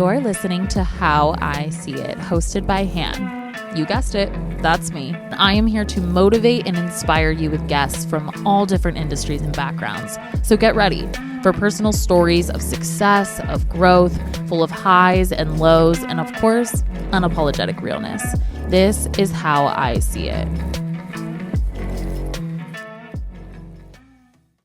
You're listening to How I See It, hosted by Han. You guessed it, that's me. I am here to motivate and inspire you with guests from all different industries and backgrounds. So get ready for personal stories of success, of growth, full of highs and lows, and of course, unapologetic realness. This is How I See It.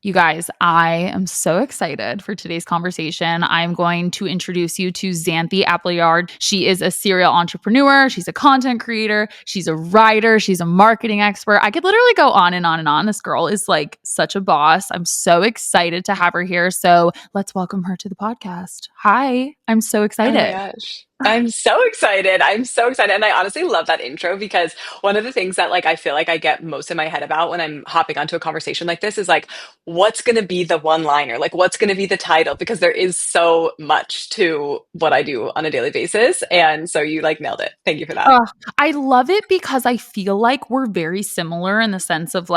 You guys, I am so excited for today's conversation. I'm going to introduce you to Xanthe Appleyard. She is a serial entrepreneur. She's a content creator. She's a writer. She's a marketing expert. I could literally go on and on and on. This girl is like such a boss. I'm so excited to have her here. So let's welcome her to the podcast. Hi, I'm so excited. Oh my gosh. I'm so excited. I'm so excited. And I honestly love that intro because one of the things that I feel like I get most in my head about when I'm hopping onto a conversation like this is what's going to be the one liner? Like what's going to be the title? Because there is so much to what I do on a daily basis. And so you nailed it. Thank you for that. I love it because I feel like we're very similar in the sense of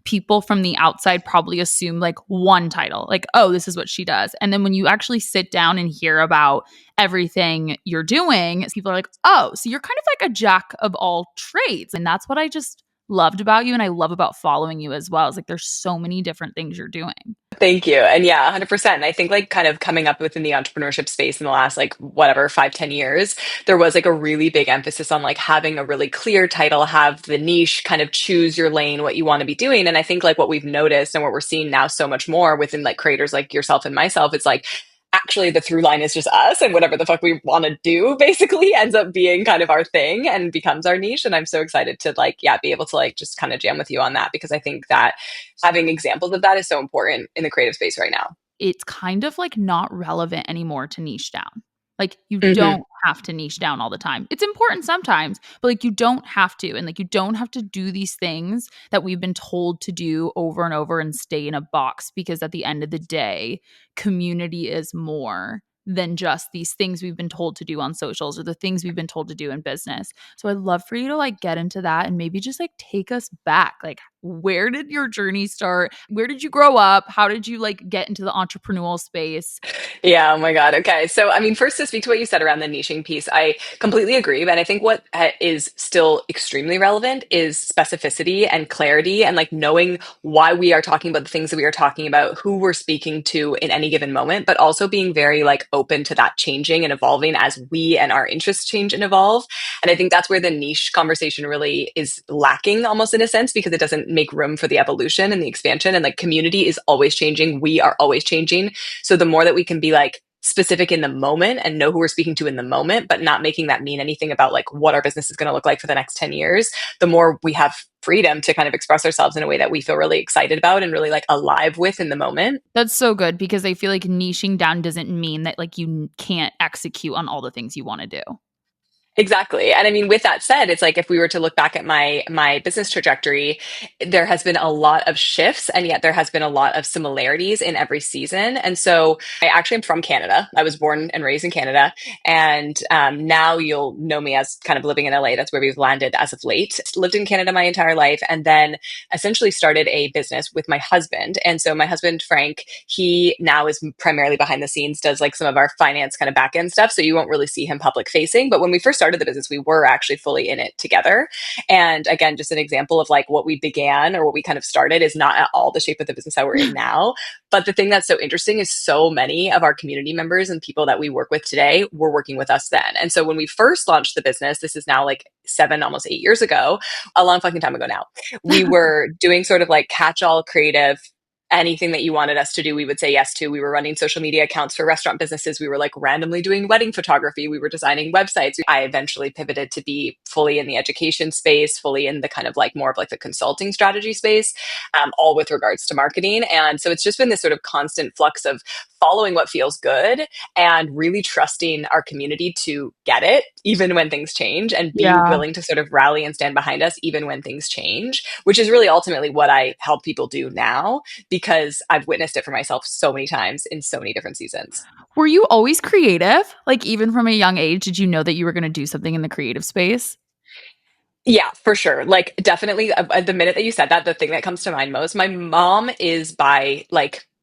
people from the outside probably assume one title, oh, this is what she does. And then when you actually sit down and hear about everything you're doing, people are like, oh, so you're kind of like a jack of all trades. And that's what I just loved about you. And I love about following you as well. It's there's so many different things you're doing. Thank you. And yeah, 100%. And I think kind of coming up within the entrepreneurship space in the last 5, 10 years, there was a really big emphasis on having a really clear title, have the niche, kind of choose your lane, what you want to be doing. And I think what we've noticed and what we're seeing now so much more within creators like yourself and myself, it's actually the through line is just us, and whatever the fuck we want to do basically ends up being kind of our thing and becomes our niche. And I'm so excited to be able to just kind of jam with you on that, because I think that having examples of that is so important in the creative space right now. It's kind of not relevant anymore to niche down. You Mm-hmm. don't have to niche down all the time. It's important sometimes, but you don't have to. And you don't have to do these things that we've been told to do over and over and stay in a box, because at the end of the day, community is more than just these things we've been told to do on socials or the things we've been told to do in business. So I'd love for you to get into that and maybe just take us back. Where did your journey start? Where did you grow up? How did you get into the entrepreneurial space? Yeah, oh my God. Okay. So, I mean, first to speak to what you said around the niching piece, I completely agree. And I think what is still extremely relevant is specificity and clarity, and knowing why we are talking about the things that we are talking about, who we're speaking to in any given moment, but also being very open to that changing and evolving as we and our interests change and evolve. And I think that's where the niche conversation really is lacking almost in a sense, because it doesn't make room for the evolution and the expansion. And community is always changing. We are always changing. So the more that we can be specific in the moment and know who we're speaking to in the moment, but not making that mean anything about what our business is going to look like for the next 10 years, the more we have freedom to kind of express ourselves in a way that we feel really excited about and really alive with in the moment. That's so good, because I feel niching down doesn't mean that you can't execute on all the things you want to do. Exactly. And I mean, with that said, it's if we were to look back at my business trajectory, there has been a lot of shifts, and yet there has been a lot of similarities in every season. And so I actually am from Canada. I was born and raised in Canada. And now you'll know me as kind of living in LA. That's where we've landed as of late. Lived in Canada my entire life, and then essentially started a business with my husband. And so my husband, Frank, he now is primarily behind the scenes, does some of our finance kind of back end stuff. So you won't really see him public facing. But when we first started the business, we were actually fully in it together. And again, just an example of what we began or what we kind of started is not at all the shape of the business that we're in now. But the thing that's so interesting is so many of our community members and people that we work with today were working with us then. And so when we first launched the business, this is now 7, almost 8 years ago, a long fucking time ago now, we were doing sort of catch-all creative. Anything that you wanted us to do, we would say yes to. We were running social media accounts for restaurant businesses. We were randomly doing wedding photography. We were designing websites. I eventually pivoted to be fully in the education space, fully in the kind of more of the consulting strategy space, all with regards to marketing. And so it's just been this sort of constant flux of following what feels good and really trusting our community to get it, even when things change, and be willing to sort of rally and stand behind us, even when things change, which is really ultimately what I help people do now, because I've witnessed it for myself so many times in so many different seasons. Were you always creative? Even from a young age, did you know that you were going to do something in the creative space? Yeah, for sure. Definitely the minute that you said that, the thing that comes to mind most, my mom is by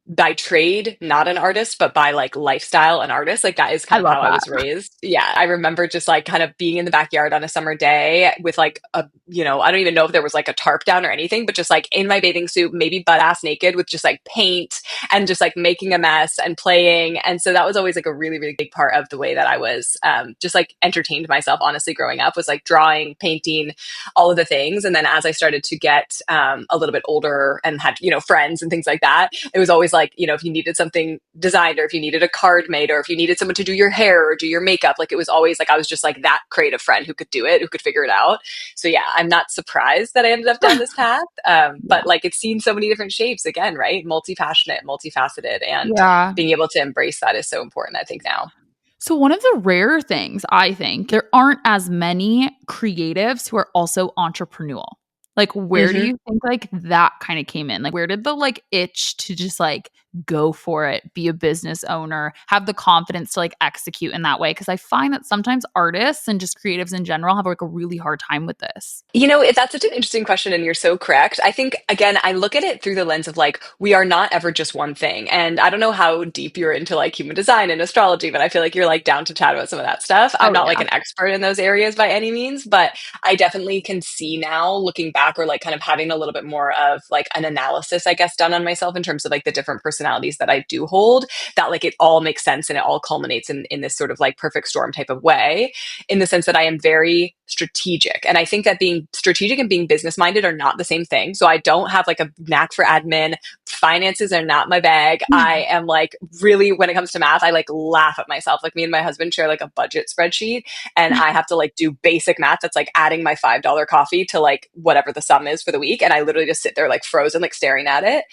by trade not an artist, but by like lifestyle an artist. Like that is I kind of love how I that. was raised. Yeah, I remember just like kind of being in the backyard on a summer day with like a, you know, I don't even know if there was like a tarp down or anything, but just like in my bathing suit, maybe butt ass naked with just like paint and just like making a mess and playing. And so that was always like a really, really big part of the way that I was just like entertained myself, honestly, growing up was like drawing, painting, all of the things. And then as I started to get a little bit older and had, you know, friends and things like that, it was always like, you know, if you needed something designed or if you needed a card made or if you needed someone to do your hair or do your makeup, like it was always like I was just like that creative friend who could do it, who could figure it out. So yeah, I'm not surprised that I ended up down this path. Yeah. But like it's seen so many different shapes again, right? Multi-passionate, multifaceted, and Yeah. being able to embrace that is so important, I think, now. So, one of the rare things I think, there aren't as many creatives who are also entrepreneurial. Like, where do Mm-hmm. you think like that kind of came in? Like, where did the like itch to just like go for it, be a business owner, have the confidence to like execute in that way? Because I find that sometimes artists and just creatives in general have like a really hard time with this. You know, that's such an interesting question, and you're so correct. I think, again, I look at it through the lens of like, we are not ever just one thing. And I don't know how deep you're into like human design and astrology, but I feel like you're like down to chat about some of that stuff. I'm Oh, not like yeah. an expert in those areas by any means, but I definitely can see now looking back or like kind of having a little bit more of like an analysis, I guess, done on myself in terms of like the different personalities that I do hold, that like it all makes sense and it all culminates in this sort of like perfect storm type of way in the sense that I am very strategic. And I think that being strategic and being business minded are not the same thing. So I don't have like a knack for admin. Finances are not my bag. I am like really, when it comes to math, I like laugh at myself. Like me and my husband share like a budget spreadsheet and I have to like do basic math that's like adding my $5 coffee to like whatever the sum is for the week. And I literally just sit there like frozen, like staring at it.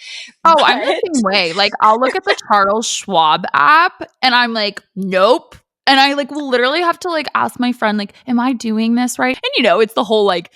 Oh, I'm the But same way. Like, I'll look at the Charles Schwab app and I'm like, nope. And I like will literally have to like ask my friend, like, am I doing this right? And you know, it's the whole like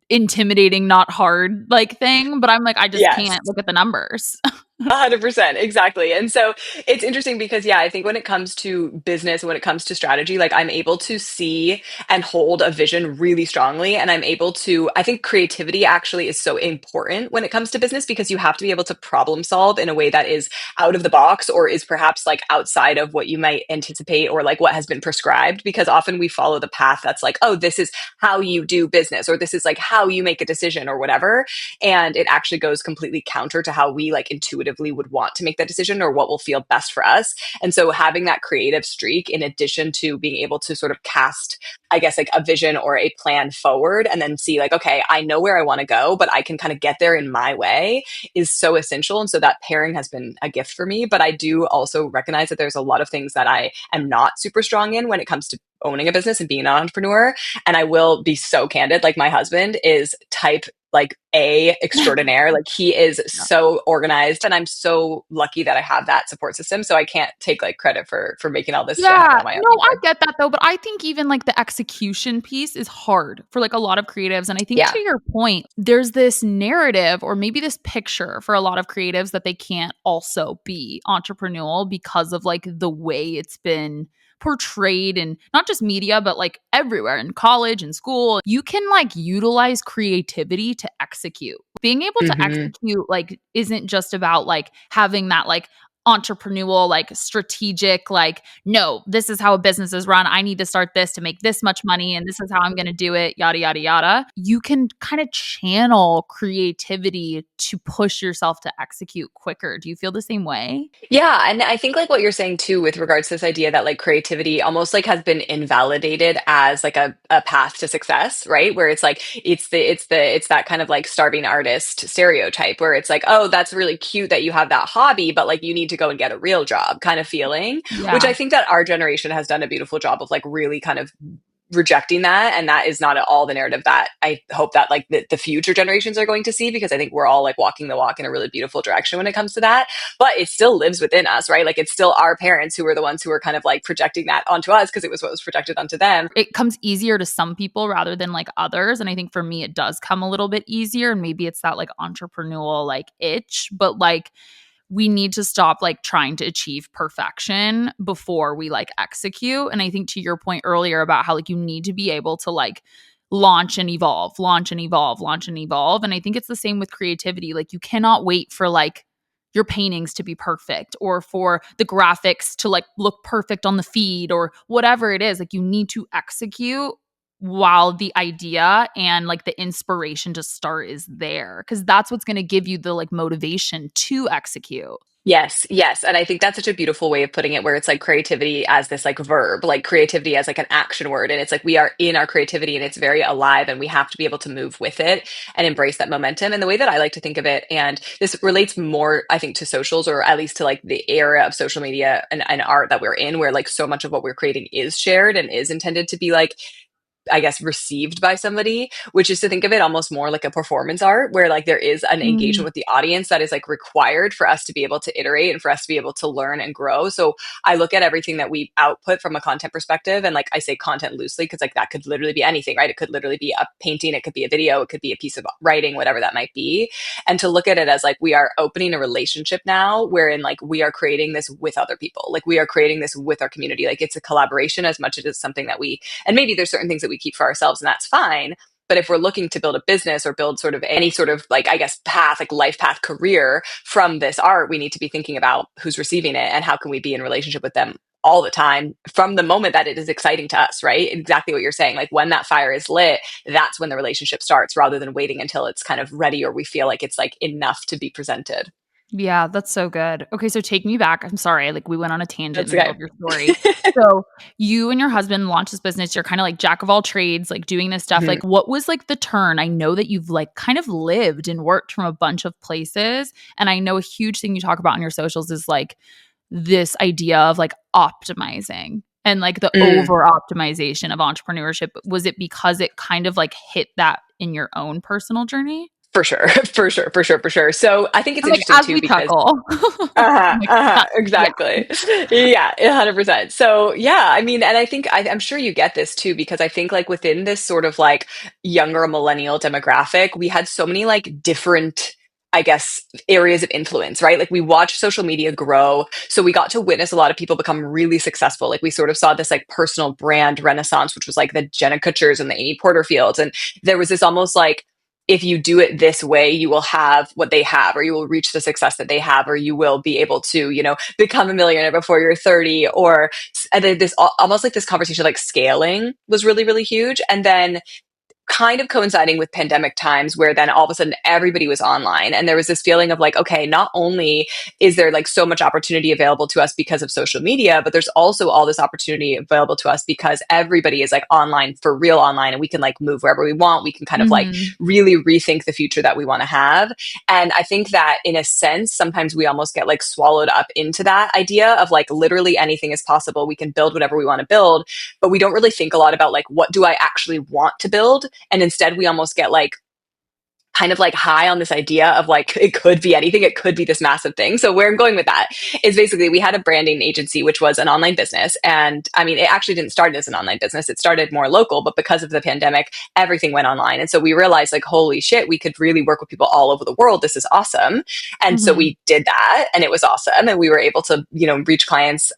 intimidating, not hard like thing. But I'm like, I just yes. can't look at the numbers. 100%, exactly. And so it's interesting because, yeah, I think when it comes to business, when it comes to strategy, like I'm able to see and hold a vision really strongly. And I'm able to, I think creativity actually is so important when it comes to business because you have to be able to problem solve in a way that is out of the box or is perhaps like outside of what you might anticipate or like what has been prescribed. Because often we follow the path that's like, oh, this is how you do business or this is like how you make a decision or whatever. And it actually goes completely counter to how we like intuitively would want to make that decision or what will feel best for us. And so having that creative streak in addition to being able to sort of cast, I guess, like a vision or a plan forward and then see like, okay, I know where I want to go, but I can kind of get there in my way is so essential. And so that pairing has been a gift for me. But I do also recognize that there's a lot of things that I am not super strong in when it comes to owning a business and being an entrepreneur. And I will be so candid, like my husband is type like A extraordinaire. Like he is Yeah. so organized and I'm so lucky that I have that support system. So I can't take like credit for making all this shit Yeah, happen on my own no, I either. get that though, but I think even like the execution piece is hard for like a lot of creatives. And I think Yeah. to your point, there's this narrative or maybe this picture for a lot of creatives that they can't also be entrepreneurial because of like the way it's been portrayed in not just media, but like everywhere in college and school. You can like utilize creativity to execute. Being able to Hmm. execute like isn't just about like having that like entrepreneurial, like strategic, like, no, this is how a business is run. I need to start this to make this much money, and this is how I'm going to do it, yada, yada, yada. You can kind of channel creativity to push yourself to execute quicker. Do you feel the same way? Yeah, and I think like what you're saying too with regards to this idea that like creativity almost like has been invalidated as like a path to success, right? Where it's like it's that kind of like starving artist stereotype where it's like, oh, that's really cute that you have that hobby, but like you need to go and get a real job kind of feeling, which Yeah. I think that our generation has done a beautiful job of like really kind of rejecting that. And that is not at all the narrative that I hope that like the future generations are going to see, because I think we're all like walking the walk in a really beautiful direction when it comes to that. But it still lives within us, right? Like it's still our parents who were the ones who were kind of like projecting that onto us because it was what was projected onto them. It comes easier to some people rather than like others. And I think for me, it does come a little bit easier. And maybe it's that like entrepreneurial like itch, but like we need to stop like trying to achieve perfection before we like execute. And I think to your point earlier about how like you need to be able to like launch and evolve, launch and evolve, launch and evolve. And I think it's the same with creativity. Like you cannot wait for like your paintings to be perfect or for the graphics to like look perfect on the feed or whatever it is. Like you need to execute while the idea and like the inspiration to start is there, because that's what's going to give you the like motivation to execute. Yes, yes. And I think that's such a beautiful way of putting it, where it's like creativity as this like verb, like creativity as like an action word. And it's like we are in our creativity and it's very alive and we have to be able to move with it and embrace that momentum. And the way that I like to think of it, and this relates more, I think, to socials, or at least to like the era of social media and art that we're in, where like so much of what we're creating is shared and is intended to be like, I guess, received by somebody, which is to think of it almost more like a performance art, where like there is an engagement with the audience that is like required for us to be able to iterate and for us to be able to learn and grow. So I look at everything that we output from a content perspective, and like I say content loosely because like that could literally be anything, right? It could literally be a painting, it could be a video, it could be a piece of writing, whatever that might be. And to look at it as like we are opening a relationship now wherein like we are creating this with other people, like we are creating this with our community. Like it's a collaboration as much as it's something that we, and maybe there's certain things that we keep for ourselves and that's fine. But if we're looking to build a business or build sort of any sort of like, I guess, path, like life path, career from this art, we need to be thinking about who's receiving it and how can we be in relationship with them all the time from the moment that it is exciting to us, right? Exactly what you're saying. Like when that fire is lit, that's when the relationship starts rather than waiting until it's kind of ready or we feel like it's like enough to be presented. Yeah, that's so good. Okay, so take me back. I'm sorry, like we went on a tangent in That's the middle okay. of your story. So you and your husband launched this business. You're kind of like jack of all trades, like doing this stuff. Mhm. Like, what was like the turn? I know that you've like kind of lived and worked from a bunch of places. And I know a huge thing you talk about on your socials is like this idea of like optimizing and like the Mm. over optimization of entrepreneurship. Was it because it kind of like hit that in your own personal journey? For sure, for sure, for sure, for sure. So I think it's I'm like, interesting as too we because chuckle. I'm like, yeah. exactly. Yeah, 100%. So, yeah, I mean, and I think I'm sure you get this too, because I think like within this sort of like younger millennial demographic, we had so many like different, I guess, areas of influence, right? Like we watched social media grow. So we got to witness a lot of people become really successful. Like we sort of saw this like personal brand renaissance, which was like the Jenna Kutchers and the Amy Porterfields. And there was this almost like, if you do it this way, you will have what they have, or you will reach the success that they have, or you will be able to, you know, become a millionaire before you're 30. Or and then this almost like this conversation, like scaling was really, really huge. And then kind of coinciding with pandemic times where then all of a sudden everybody was online and there was this feeling of like, okay, not only is there like so much opportunity available to us because of social media, but there's also all this opportunity available to us because everybody is like online, for real online, and we can like move wherever we want. We can kind of like Mhm. really rethink the future that we want to have. And I think that in a sense sometimes we almost get like swallowed up into that idea of like literally anything is possible, we can build whatever we want to build, but we don't really think a lot about like what do I actually want to build. And instead we almost get like kind of like high on this idea of like it could be anything, it could be this massive thing. So where I'm going with that is basically we had a branding agency which was an online business, and I mean it actually didn't start as an online business, it started more local, but because of the pandemic everything went online. And so we realized like holy shit, we could really work with people all over the world, this is awesome. And so Mhm. we did that and it was awesome, and we were able to, you know, reach clients.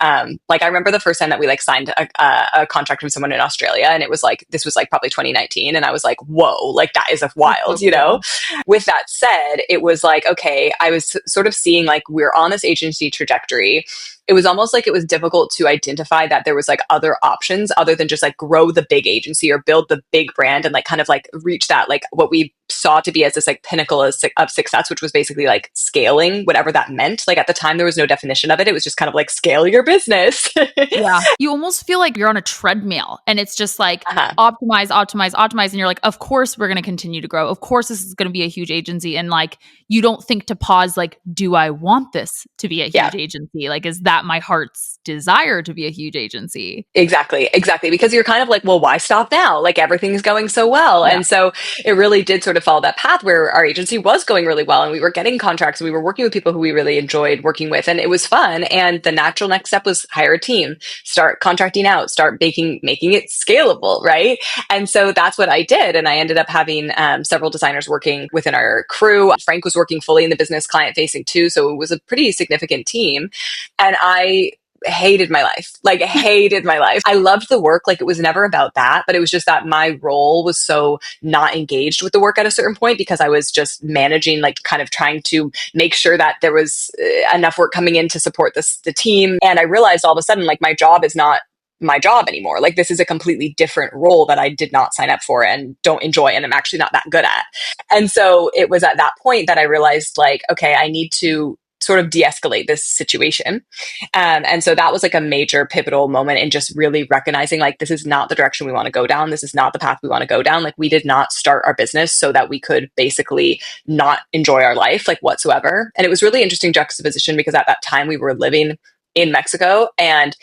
Like I remember the first time that we like signed a contract with someone in Australia, and it was like this was like probably 2019, and I was like whoa, like that is a That's so wild, you know. cool. With that said, it was like, okay, I was sort of seeing like we're on this agency trajectory. It was almost like it was difficult to identify that there was like other options other than just like grow the big agency or build the big brand and like kind of like reach that like what we saw to be as this like pinnacle of success, which was basically like scaling, whatever that meant. Like at the time there was no definition of it, it was just kind of like scale your business. Yeah. You almost feel like you're on a treadmill and it's just like Uh-huh. optimize, optimize, optimize. And you're like, of course, we're going to continue to grow. Of course, this is going to be a huge agency. And like, you don't think to pause, like, do I want this to be a Yeah. huge agency? Like, is that my heart's desire to be a huge agency? Exactly, exactly. Because you're kind of like, well, why stop now? Like everything's going so well. Yeah. And so it really did sort of follow that path where our agency was going really well and we were getting contracts and we were working with people who we really enjoyed working with. And it was fun. And the natural next step was hire a team, start contracting out, start making it scalable, right? And so that's what I did. And I ended up having several designers working within our crew. Frank was working fully in the business, client facing too. So it was a pretty significant team. And I hated my life. Like hated my life. I loved the work. Like it was never about that, but it was just that my role was so not engaged with the work at a certain point because I was just managing, like kind of trying to make sure that there was enough work coming in to support the team. And I realized all of a sudden, like my job is not my job anymore. Like this is a completely different role that I did not sign up for and don't enjoy and I'm actually not that good at. And so it was at that point that I realized like, okay, I need to sort of de-escalate this situation. And so that was like a major pivotal moment in just really recognizing like, this is not the direction we want to go down. This is not the path we want to go down. Like we did not start our business so that we could basically not enjoy our life like whatsoever. And it was really interesting juxtaposition because at that time we were living in Mexico and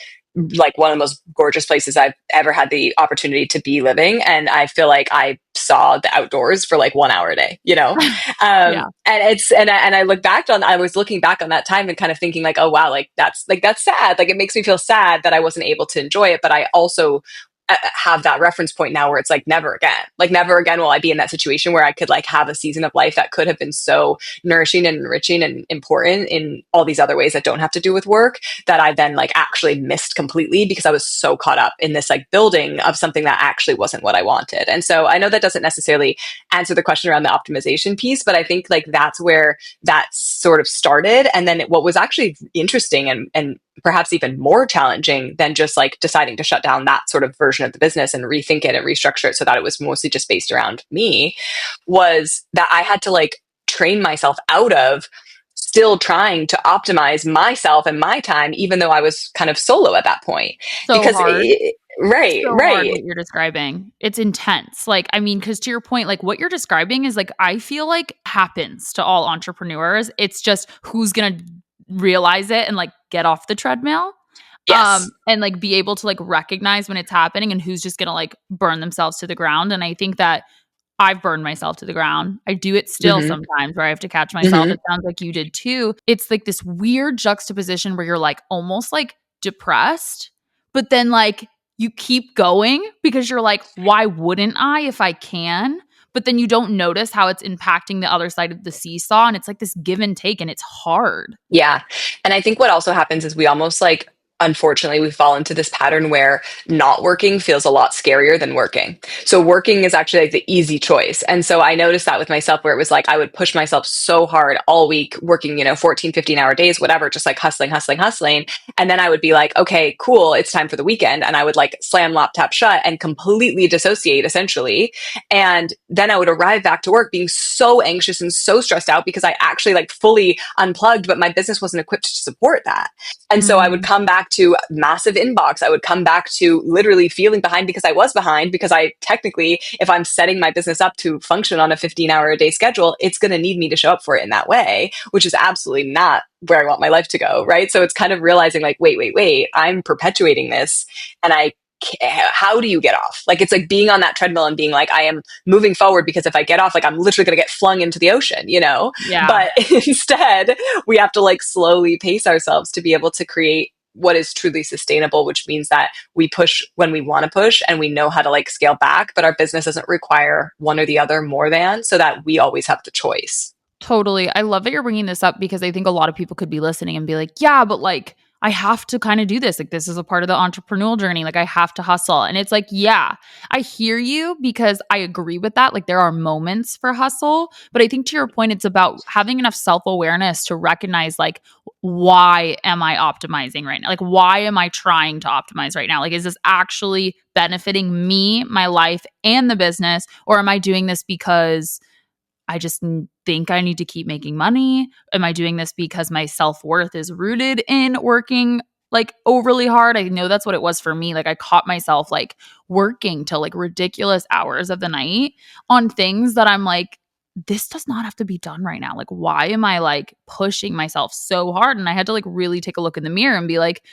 like one of the most gorgeous places I've ever had the opportunity to be living. And I feel like I saw the outdoors for like 1 hour a day, you know? Yeah. And I look back on, I was looking back on that time and kind of thinking like, oh wow, that's sad. Like it makes me feel sad that I wasn't able to enjoy it. But I also have that reference point now where it's like never again will I be in that situation where I could like have a season of life that could have been so nourishing and enriching and important in all these other ways that don't have to do with work that I then like actually missed completely because I was so caught up in this like building of something that actually wasn't what I wanted. And so I know that doesn't necessarily answer the question around the optimization piece, but I think like that's where that sort of started. And then what was actually interesting and perhaps even more challenging than just like deciding to shut down that sort of version of the business and rethink it and restructure it so that it was mostly just based around me was that I had to like train myself out of still trying to optimize myself and my time, even though I was kind of solo at that point. So Because, hard. right, So hard right. what you're describing. It's intense. Like, I mean, because to your point, like what you're describing is like, I feel like happens to all entrepreneurs. It's just who's going to realize it and like get off the treadmill. Yes. And like be able to like recognize when it's happening and who's just going to like burn themselves to the ground. And I think that I've burned myself to the ground. I do it still Mm-hmm. sometimes where I have to catch myself. Mm-hmm. It sounds like you did too. It's like this weird juxtaposition where you're like almost like depressed, but then like you keep going because you're like, why wouldn't I if I can? But then you don't notice how it's impacting the other side of the seesaw. And it's like this give and take, and it's hard. Yeah. And I think what also happens is we almost like, unfortunately, we fall into this pattern where not working feels a lot scarier than working. So working is actually like the easy choice. And so I noticed that with myself where it was like I would push myself so hard all week working, 14, 15-hour days, whatever, just like hustling, hustling, hustling. And then I would be like, okay, cool, it's time for the weekend. And I would like slam laptop shut and completely dissociate essentially. And then I would arrive back to work being so anxious and so stressed out because I actually like fully unplugged, but my business wasn't equipped to support that. And so I would Mm, come back to massive inbox. I would come back to literally feeling behind because I was behind because I technically, if I'm setting my business up to function on a 15-hour a day schedule, it's going to need me to show up for it in that way, which is absolutely not where I want my life to go. Right. So it's kind of realizing like, wait, I'm perpetuating this and how do you get off? Like, it's like being on that treadmill and being like, I am moving forward because if I get off, like I'm literally going to get flung into the ocean. yeah. But instead we have to like slowly pace ourselves to be able to create what is truly sustainable, which means that we push when we want to push and we know how to like scale back, but our business doesn't require one or the other more than so that we always have the choice. Totally. I love that you're bringing this up because I think a lot of people could be listening and be like, yeah, but like, I have to kind of do this. Like, this is a part of the entrepreneurial journey. Like, I have to hustle. And it's like, yeah, I hear you because I agree with that. Like, there are moments for hustle. But I think to your point, it's about having enough self awareness to recognize, like, why am I optimizing right now? Like, why am I trying to optimize right now? Like, is this actually benefiting me, my life, and the business? Or am I doing this because I just think I need to keep making money? Am I doing this because my self-worth is rooted in working like overly hard? I know that's what it was for me. Like I caught myself like working till like ridiculous hours of the night on things that I'm like, this does not have to be done right now. Like, why am I like pushing myself so hard? And I had to like really take a look in the mirror and be like,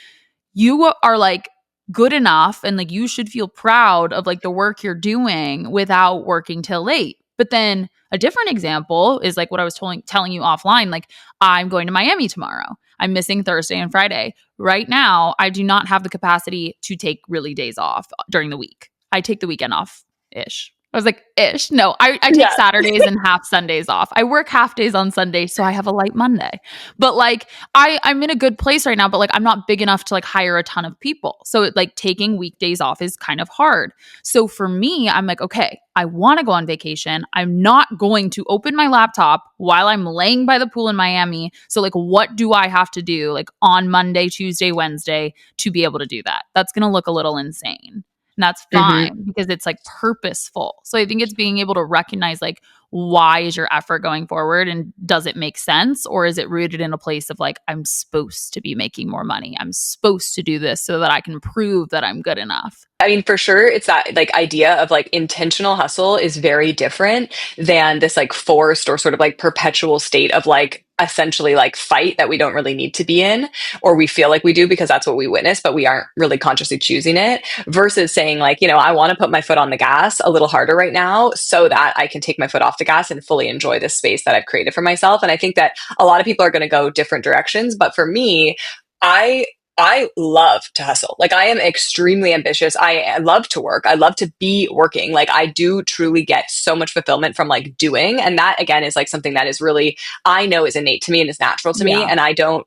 you are like good enough and like you should feel proud of like the work you're doing without working till late. But then a different example is like what I was telling you offline. Like, I'm going to Miami tomorrow. I'm missing Thursday and Friday. Right now, I do not have the capacity to take really days off during the week. I take the weekend off ish. I was like, ish. No, I take Yeah. Saturdays and half Sundays off. I work half days on Sunday, so I have a light Monday. But like I'm in a good place right now, but like I'm not big enough to like hire a ton of people. So like taking weekdays off is kind of hard. So for me, I'm like, okay, I want to go on vacation. I'm not going to open my laptop while I'm laying by the pool in Miami. So like what do I have to do like on Monday, Tuesday, Wednesday to be able to do that? That's going to look a little insane. And that's Hmm. fine because it's like purposeful. So I think it's being able to recognize like why is your effort going forward and does it make sense, or is it rooted in a place of like I'm supposed to be making more money. I'm supposed to do this so that I can prove that I'm good enough. I mean, for sure, it's that like idea of like intentional hustle is very different than this like forced or sort of like perpetual state of like essentially like fight that we don't really need to be in, or we feel like we do because that's what we witness, but we aren't really consciously choosing it, versus saying like, I want to put my foot on the gas a little harder right now so that I can take my foot off the gas and fully enjoy this space that I've created for myself. And I think that a lot of people are going to go different directions, but for me, I I love to hustle. Like I am extremely ambitious. I love to work. I love to be working. Like I do truly get so much fulfillment from like doing. And that again is like something that is really, I know is innate to me and is natural to me. Yeah. And I don't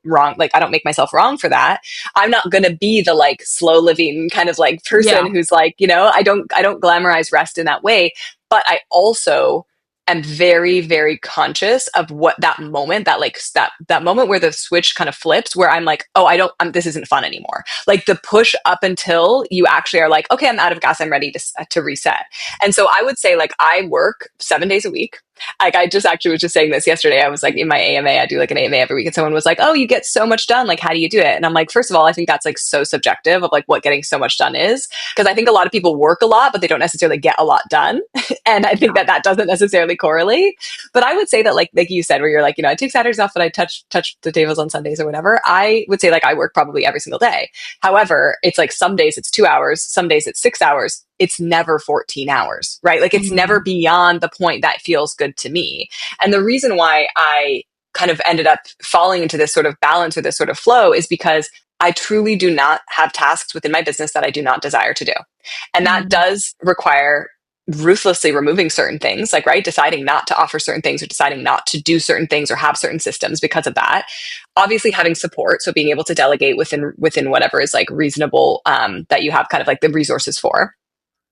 make myself wrong for that. I'm not going to be the like slow living kind of like Yeah. person who's like, I don't glamorize rest in that way. But I also am very, very conscious of what that moment, that moment where the switch kind of flips, where I'm like, oh, this isn't fun anymore. Like the push up until you actually are like, okay, I'm out of gas, I'm ready to reset. And so I would say like I work 7 days a week. Like I just actually was just saying this yesterday. I was like in my AMA, I do like an AMA every week, and someone was like, "Oh, you get so much done. Like, how do you do it?" And I'm like, first of all, I think that's like so subjective of like what getting so much done is, because I think a lot of people work a lot, but they don't necessarily get a lot done, and I think Yeah. that doesn't necessarily correlate. But I would say that like you said, where you're like, I take Saturdays off, but I touch the tables on Sundays or whatever. I would say like I work probably every single day. However, it's like some days it's 2 hours, some days it's 6 hours. It's never 14 hours, right? Like it's never Mm. beyond the point that feels good to me. And the reason why I kind of ended up falling into this sort of balance or this sort of flow is because I truly do not have tasks within my business that I do not desire to do. And that Mm. does require ruthlessly removing certain things, like, right, deciding not to offer certain things or deciding not to do certain things or have certain systems because of that. Obviously having support, so being able to delegate within whatever is like reasonable, that you have kind of like the resources for,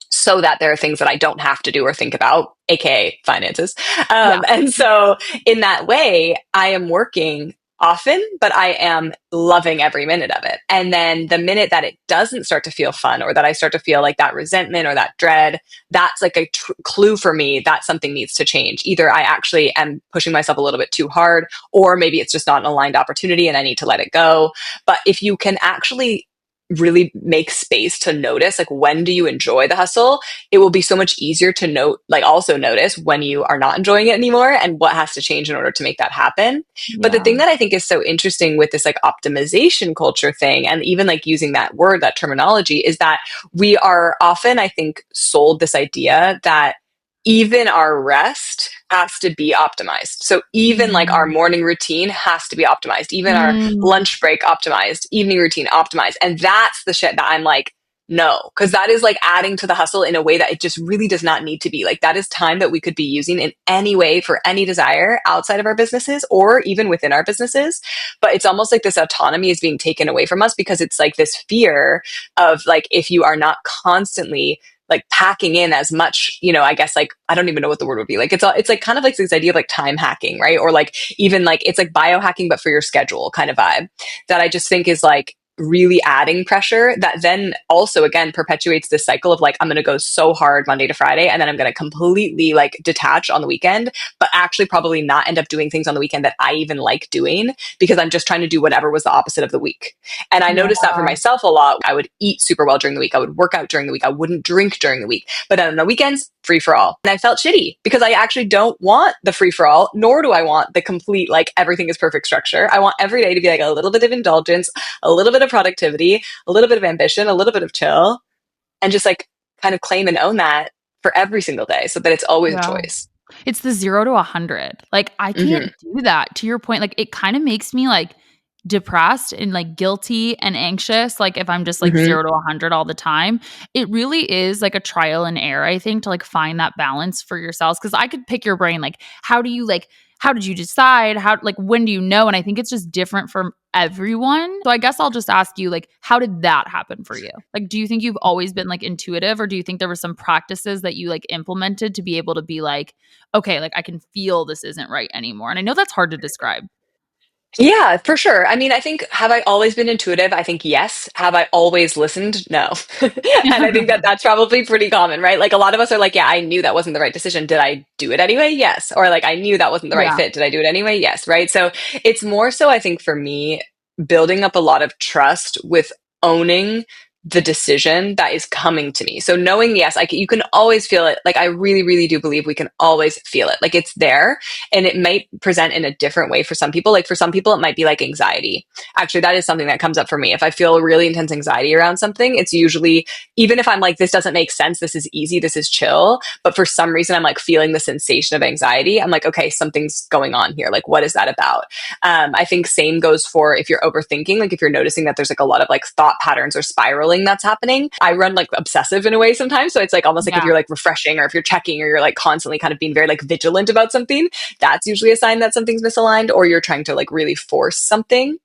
so that there are things that I don't have to do or think about, aka finances. Yeah. And so in that way, I am working often, but I am loving every minute of it. And then the minute that it doesn't start to feel fun, or that I start to feel like that resentment or that dread, that's like a clue for me that something needs to change. Either I actually am pushing myself a little bit too hard, or maybe it's just not an aligned opportunity and I need to let it go. But if you can actually really make space to notice like when do you enjoy the hustle, it will be so much easier to also notice when you are not enjoying it anymore and what has to change in order to make that happen. But the Yeah. thing that I think is so interesting with this like optimization culture thing, and even like using that word, that terminology, is that we are often, I think, sold this idea that even our rest has to be optimized. So even like our Mm. morning routine has to be optimized, even our Mm. lunch break optimized, evening routine optimized. And that's the shit that I'm like, no, because that is like adding to the hustle in a way that it just really does not need to be. Like that is time that we could be using in any way for any desire outside of our businesses or even within our businesses. But it's almost like this autonomy is being taken away from us because it's like this fear of like, if you are not constantly like packing in as much, I guess, like, I don't even know what the word would be. Like, it's like kind of like this idea of like time hacking, right? Or like even like, it's like biohacking, but for your schedule kind of vibe that I just think is like really adding pressure that then also again perpetuates this cycle of like, I'm going to go so hard Monday to Friday, and then I'm going to completely like detach on the weekend, but actually probably not end up doing things on the weekend that I even like doing because I'm just trying to do whatever was the opposite of the week. And I Yeah. noticed that for myself a lot. I would eat super well during the week. I would work out during the week. I wouldn't drink during the week. But then on the weekends, free for all. And I felt shitty because I actually don't want the free for all, nor do I want the complete, like, everything is perfect structure. I want every day to be like a little bit of indulgence, a little bit of productivity, a little bit of ambition, a little bit of chill, and just like kind of claim and own that for every single day so that it's always a Yeah. choice. It's the 0 to 100. Like I Mm-hmm. can't do that. To your point, like it kind of makes me like depressed and like guilty and anxious, like if I'm just like Hmm. 0 to 100 all the time, it really is like a trial and error, I think, to like find that balance for yourselves. Cause I could pick your brain, like, how did you decide? How, like, when do you know? And I think it's just different for everyone. So I guess I'll just ask you, like, how did that happen for you? Like, do you think you've always been like intuitive, or do you think there were some practices that you like implemented to be able to be like, okay, like I can feel this isn't right anymore? And I know that's hard to describe. Yeah, for sure. I mean, I think, have I always been intuitive? I think yes. Have I always listened? No. And I think that that's probably pretty common, right? Like a lot of us are like, yeah, I knew that wasn't the right decision. Did I do it anyway? Yes. Or like, I knew that wasn't the right Yeah. fit. Did I do it anyway? Yes. Right. So it's more so, I think, for me, building up a lot of trust with owning the decision that is coming to me. So knowing, yes, you can always feel it. Like I really, really do believe we can always feel it. Like it's there, and it might present in a different way for some people. Like for some people, it might be like anxiety. Actually, that is something that comes up for me. If I feel really intense anxiety around something, it's usually, even if I'm like, this doesn't make sense, this is easy, this is chill, but for some reason I'm like feeling the sensation of anxiety. I'm like, okay, something's going on here. Like, what is that about? I think same goes for if you're overthinking, like if you're noticing that there's like a lot of like thought patterns or spiraling that's happening. I run like obsessive in a way sometimes. So it's like almost like if Yeah. you're like refreshing, or if you're checking, or you're like constantly kind of being very like vigilant about something, that's usually a sign that something's misaligned, or you're trying to like really force something.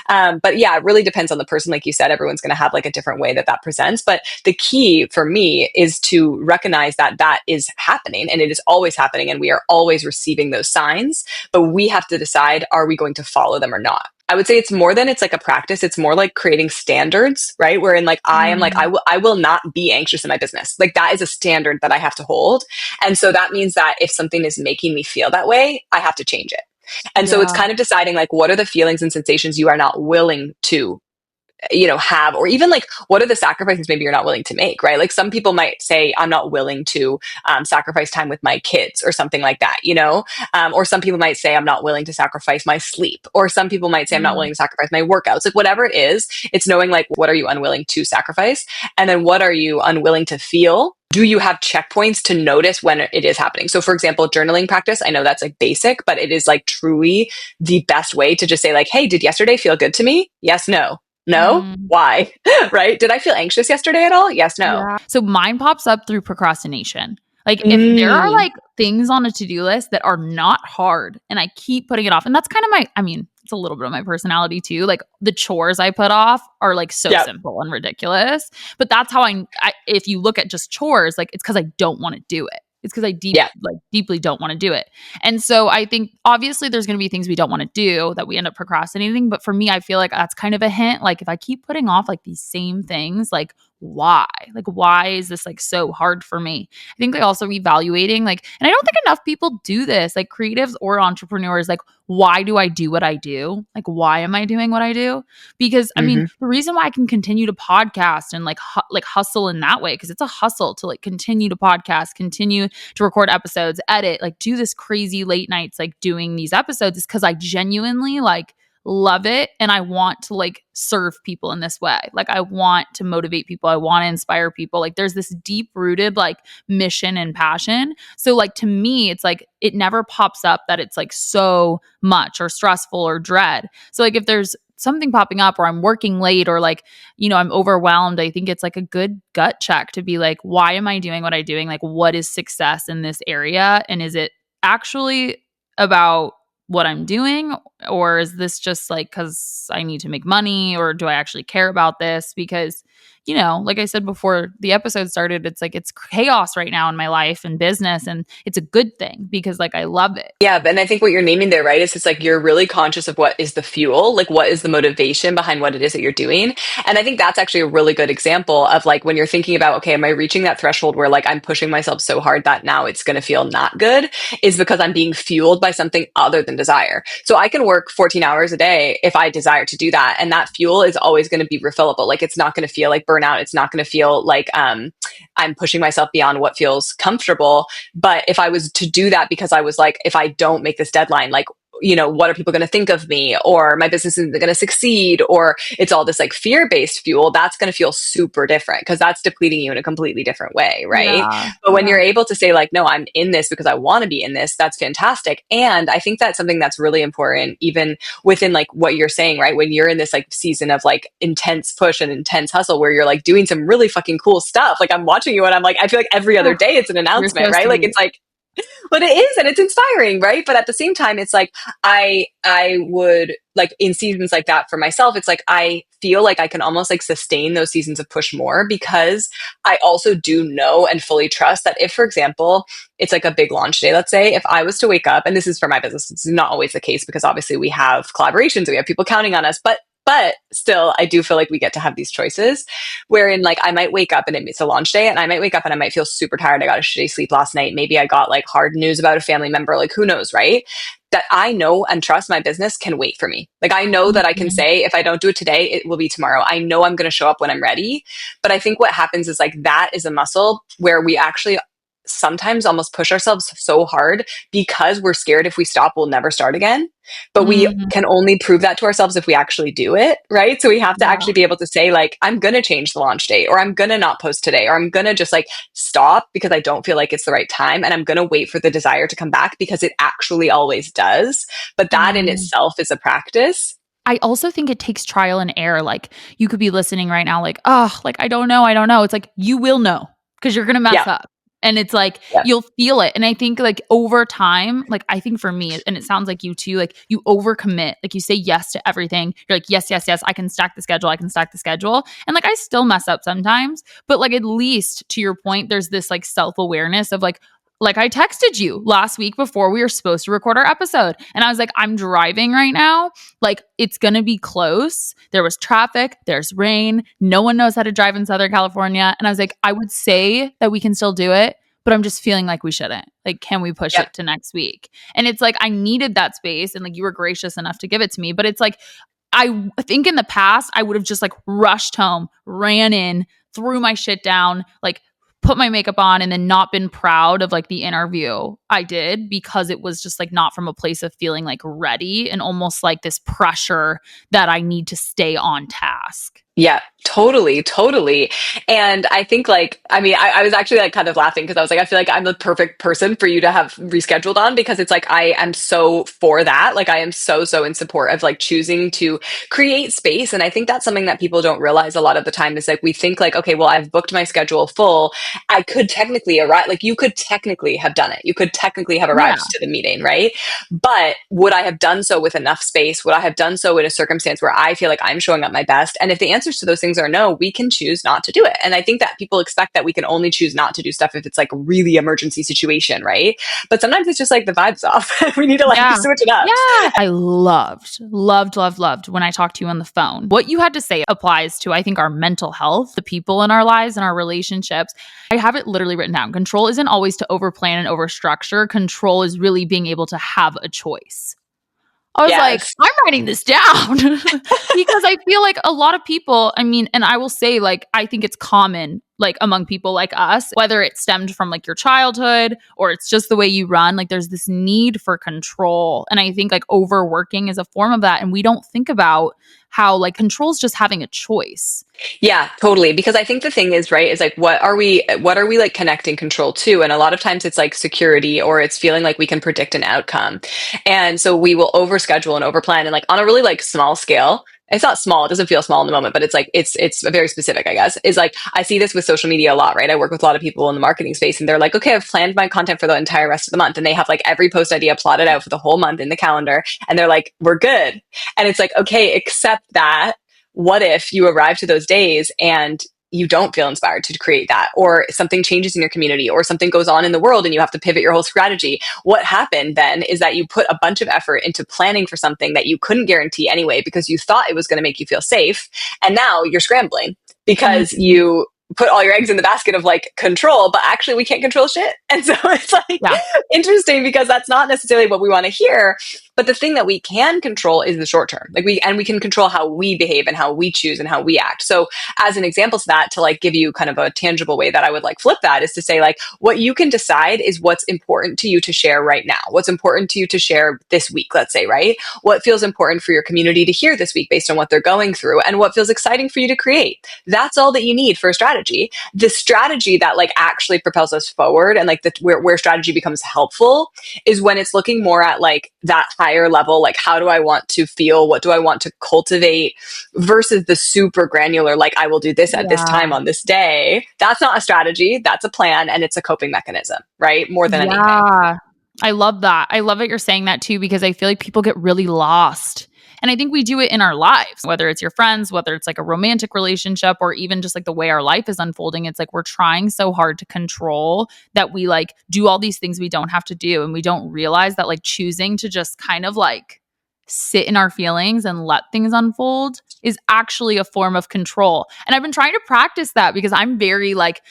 But yeah, it really depends on the person. Like you said, everyone's going to have like a different way that that presents. But the key for me is to recognize that that is happening, and it is always happening, and we are always receiving those signs. But we have to decide, are we going to follow them or not? I would say it's more than it's like a practice. It's more like creating standards, right? Wherein like I am like, Mm, I will not be anxious in my business. Like that is a standard that I have to hold. And so that means that if something is making me feel that way, I have to change it. And so it's yeah. kind of deciding like, what are the feelings and sensations you are not willing to, have, or even like, what are the sacrifices maybe you're not willing to make, right? Like some people might say, I'm not willing to sacrifice time with my kids or something like that, or some people might say, I'm not willing to sacrifice my sleep, or some people might say, I'm not Mm, willing to sacrifice my workouts. Like whatever it is, it's knowing like, what are you unwilling to sacrifice? And then what are you unwilling to feel? Do you have checkpoints to notice when it is happening? So for example, journaling practice, I know that's like basic, but it is like truly the best way to just say like, hey, did yesterday feel good to me? Yes, no. No? mm. Why? Right? Did I feel anxious yesterday at all? Yes, no. Yeah. So mine pops up through procrastination. Like if there are Mm. like things on a to-do list that are not hard and I keep putting it off, and that's kind of I mean, it's a little bit of my personality too. Like the chores I put off are like so Yep. simple and ridiculous, but that's how if you look at just chores, like it's because I don't want to do it. It's because I Yeah. deeply don't want to do it. And so I think obviously there's going to be things we don't want to do that we end up procrastinating. But for me, I feel like that's kind of a hint. Like if I keep putting off like these same things, like why? Like why is this like so hard for me? I think like also evaluating like, and I don't think enough people do this, like creatives or entrepreneurs, like why do I do what I do? Like why am I doing what I do? Because I mean, Hmm. the reason why I can continue to podcast and like hustle in that way, because it's a hustle to like continue to podcast, continue to record episodes, edit, like do this crazy late nights, like doing these episodes, is because I genuinely like love it and I want to like serve people in this way. Like I want to motivate people. I want to inspire people. Like there's this deep rooted like mission and passion. So like to me, it's like it never pops up that it's like so much or stressful or dread. So like if there's something popping up or I'm working late or like, I'm overwhelmed, I think it's like a good gut check to be like, why am I doing what I'm doing? Like, what is success in this area? And is it actually about what I'm doing? Or is this just like because I need to make money? Or do I actually care about this? Because, like I said before the episode started, it's like it's chaos right now in my life and business. And it's a good thing because like I love it. Yeah, and I think what you're naming there, right, is it's like you're really conscious of what is the fuel, like what is the motivation behind what it is that you're doing. And I think that's actually a really good example of like when you're thinking about, okay, am I reaching that threshold where like I'm pushing myself so hard that now it's going to feel not good, is because I'm being fueled by something other than desire. So I can work 14 hours a day if I desire to do that. And that fuel is always going to be refillable. Like it's not going to feel like burnout. It's not going to feel like I'm pushing myself beyond what feels comfortable. But if I was to do that because I was like, if I don't make this deadline, like what are people going to think of me, or my business isn't going to succeed, or it's all this like fear-based fuel, that's going to feel super different because that's depleting you in a completely different way, right? Yeah. But when Yeah. you're able to say like, no, I'm in this because I want to be in this, that's fantastic. And I think that's something that's really important, even within like what you're saying, right? When you're in this like season of like intense push and intense hustle where you're like doing some really fucking cool stuff. Like I'm watching you and I'm like, I feel like every other Oh, day it's an you're announcement, so right? Like sweet. it's like, but it is, and it's inspiring, right? But at the same time, it's like I would like in seasons like that for myself, it's like I feel like I can almost like sustain those seasons of push more because I also do know and fully trust that if, for example, it's like a big launch day, let's say, if I was to wake up, and this is for my business, it's not always the case because obviously we have collaborations and we have people counting on us, but still, I do feel like we get to have these choices wherein like I might wake up and it's a launch day and I might wake up and I might feel super tired. I got a shitty sleep last night. Maybe I got like hard news about a family member, like who knows, right? That I know and trust my business can wait for me. Like I know that I can Mhm. say if I don't do it today, it will be tomorrow. I know I'm going to show up when I'm ready. But I think what happens is like that is a muscle where we actually sometimes almost push ourselves so hard because we're scared if we stop, we'll never start again. But we Mhm. can only prove that to ourselves if we actually do it, right? So we have to Yeah. actually be able to say, like, I'm going to change the launch date, or I'm going to not post today, or I'm going to just like stop because I don't feel like it's the right time. And I'm going to wait for the desire to come back because it actually always does. But that in Mm. itself is a practice. I also think it takes trial and error. Like you could be listening right now, like, oh, like I don't know, I don't know. It's like you will know because you're gonna mess Yeah. up. And it's like Yeah. you'll feel it. And I think like over time, like I think for me, and it sounds like you too, like you overcommit. Like you say yes to everything. You're like, yes, yes, yes, I can stack the schedule, I can stack the schedule. And like I still mess up sometimes, but like at least to your point, there's this like self-awareness of like I texted you last week before we were supposed to record our episode. And I was like, I'm driving right now. Like it's going to be close. There was traffic, there's rain. No one knows how to drive in Southern California. And I was like, I would say that we can still do it, but I'm just feeling like we shouldn't. Like, can we push Yep. it to next week? And it's like, I needed that space and like you were gracious enough to give it to me. But it's like, I think in the past, I would have just like rushed home, ran in, threw my shit down, like put my makeup on and then not been proud of like the interview I did because it was just like not from a place of feeling like ready and almost like this pressure that I need to stay on task. Yeah, totally, totally. And I think like, I mean, I was actually like kind of laughing because I was like, I feel like I'm the perfect person for you to have rescheduled on because it's like, I am so for that. Like I am so, so in support of like choosing to create space. And I think that's something that people don't realize a lot of the time is like, we think like, okay, well, I've booked my schedule full. I could technically arrive, like you could technically have done it. You could technically have Yeah. arrived to the meeting, right? But would I have done so with enough space? Would I have done so in a circumstance where I feel like I'm showing up my best? And if the answers to those things are no, we can choose not to do it. And I think that people expect that we can only choose not to do stuff if it's like a really emergency situation, right? But sometimes it's just like the vibes off. We need to like Yeah. switch it up. Yeah. I loved when I talked to you on the phone. What you had to say applies to, I think, our mental health, the people in our lives and our relationships. I have it literally written down. Control isn't always to overplan and overstructure. Control is really being able to have a choice. I was like, Yes. I'm writing this down because I feel like a lot of people, I mean, and I will say, like, I think it's common, like, among people like us, whether it stemmed from like your childhood or it's just the way you run, like, there's this need for control. And I think like overworking is a form of that. And we don't think about how like control is just having a choice. Yeah, totally. Because I think the thing is, right, is like what are we like connecting control to? And a lot of times it's like security or it's feeling like we can predict an outcome. And so we will overschedule and overplan and like on a really like small scale. It's not small, it doesn't feel small in the moment, but it's like it's very specific, I guess. Is like I see this with social media a lot, right? I work with a lot of people in the marketing space and they're like, okay, I've planned my content for the entire rest of the month. And they have like every post idea plotted out for the whole month in the calendar. And they're like, we're good. And it's like, okay, except that what if you arrive to those days and you don't feel inspired to create that, or something changes in your community, or something goes on in the world and you have to pivot your whole strategy? What happened then is that you put a bunch of effort into planning for something that you couldn't guarantee anyway because you thought it was going to make you feel safe. And now you're scrambling because Mhm. you put all your eggs in the basket of like control, but actually we can't control shit. And so it's like Yeah. interesting because that's not necessarily what we want to hear. But the thing that we can control is the short term. Like we can control how we behave and how we choose and how we act. So as an example to that, to like give you kind of a tangible way that I would like flip that is to say like what you can decide is what's important to you to share right now. What's important to you to share this week, let's say, right? What feels important for your community to hear this week based on what they're going through and what feels exciting for you to create. That's all that you need for a strategy. The strategy that like actually propels us forward and like where strategy becomes helpful is when it's looking more at like that higher level, like how do I want to feel? What do I want to cultivate versus the super granular, like I will do this at this Yeah. time on this day. That's not a strategy. That's a plan and it's a coping mechanism, right? More than anything. Yeah. I love that. I love that you're saying that too, because I feel like people get really lost. And I think we do it in our lives, whether it's your friends, whether it's like a romantic relationship, or even just like the way our life is unfolding. It's like we're trying so hard to control that we like do all these things we don't have to do. And we don't realize that like choosing to just kind of like sit in our feelings and let things unfold is actually a form of control. And I've been trying to practice that because I'm very like,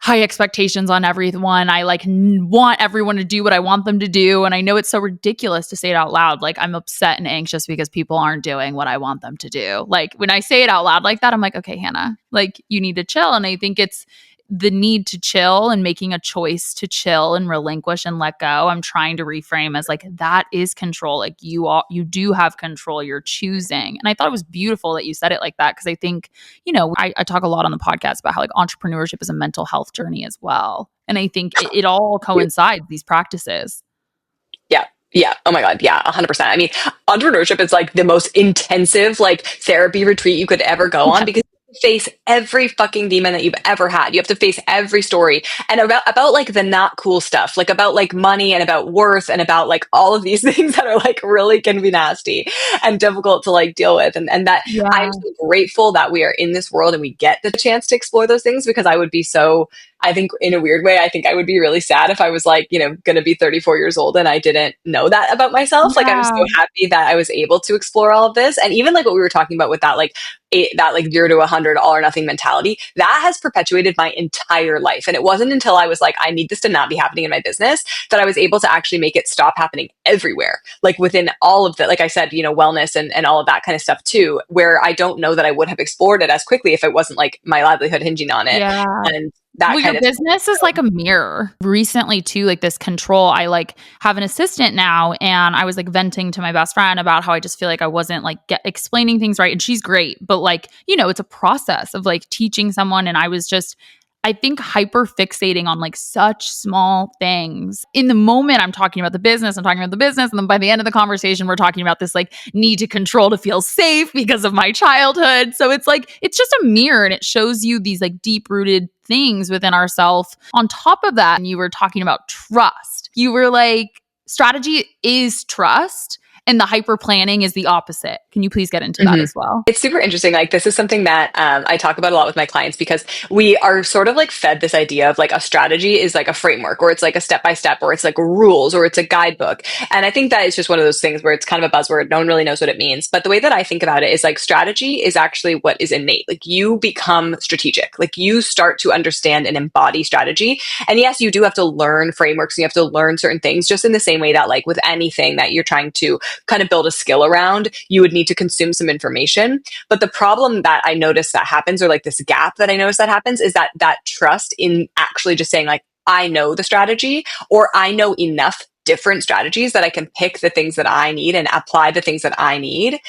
high expectations on everyone. I like want everyone to do what I want them to do. And I know it's so ridiculous to say it out loud. Like I'm upset and anxious because people aren't doing what I want them to do. Like when I say it out loud like that, I'm like, okay, Hannah, like you need to chill. And I think it's the need to chill and making a choice to chill and relinquish and let go. I'm trying to reframe as like that is control. Like you do have control. You're choosing. And I thought it was beautiful that you said it like that because I think, I talk a lot on the podcast about how like entrepreneurship is a mental health journey as well. And I think it all coincides, these practices. Yeah. Yeah. Oh my God. Yeah. 100%. I mean, entrepreneurship is like the most intensive like therapy retreat you could ever go on Yeah. because you face every fucking demon that you've ever had. You have to face every story and about like the not cool stuff, like about like money and about worth and about like all of these things that are like really can be nasty and difficult to like deal with. And that I'm Yeah. so grateful that we are in this world and we get the chance to explore those things because I think in a weird way, I think I would be really sad if I was like, going to be 34 years old and I didn't know that about myself. Like, I'm so Yeah. happy that I was able to explore all of this. And even like what we were talking about with that, like, that like 0 to 100 all or nothing mentality that has perpetuated my entire life. And it wasn't until I was like, I need this to not be happening in my business that I was able to actually make it stop happening everywhere. Like within all of the, like I said, wellness and all of that kind of stuff too, where I don't know that I would have explored it as quickly if it wasn't like my livelihood hinging on it. Yeah. And that Well, your kind of business is like a mirror. Recently, too, like this control. I like have an assistant now, and I was like venting to my best friend about how I just feel like I wasn't like explaining things right. And she's great, but like, it's a process of like teaching someone. And I was just, I think, hyper fixating on like such small things. In the moment, I'm talking about the business, I'm talking about the business. And then by the end of the conversation, we're talking about this like need to control to feel safe because of my childhood. So it's like, it's just a mirror and it shows you these like deep rooted things within ourselves. On top of that, and you were talking about trust. You were like, strategy is trust. And the hyper planning is the opposite. Can you please get into that as well? It's super interesting. Like this is something that I talk about a lot with my clients because we are sort of like fed this idea of like a strategy is like a framework or it's like a step by step or it's like rules or it's a guidebook. And I think that is just one of those things where it's kind of a buzzword. No one really knows what it means. But the way that I think about it is like strategy is actually what is innate. Like you become strategic. Like you start to understand and embody strategy. And yes, you do have to learn frameworks. And you have to learn certain things just in the same way that like with anything that you're trying to kind of build a skill around, you would need to consume some information. But the problem that I notice that happens, or like this gap that I notice that happens, is that trust in actually just saying like, I know the strategy, or I know enough different strategies that I can pick the things that I need and apply the things that I need.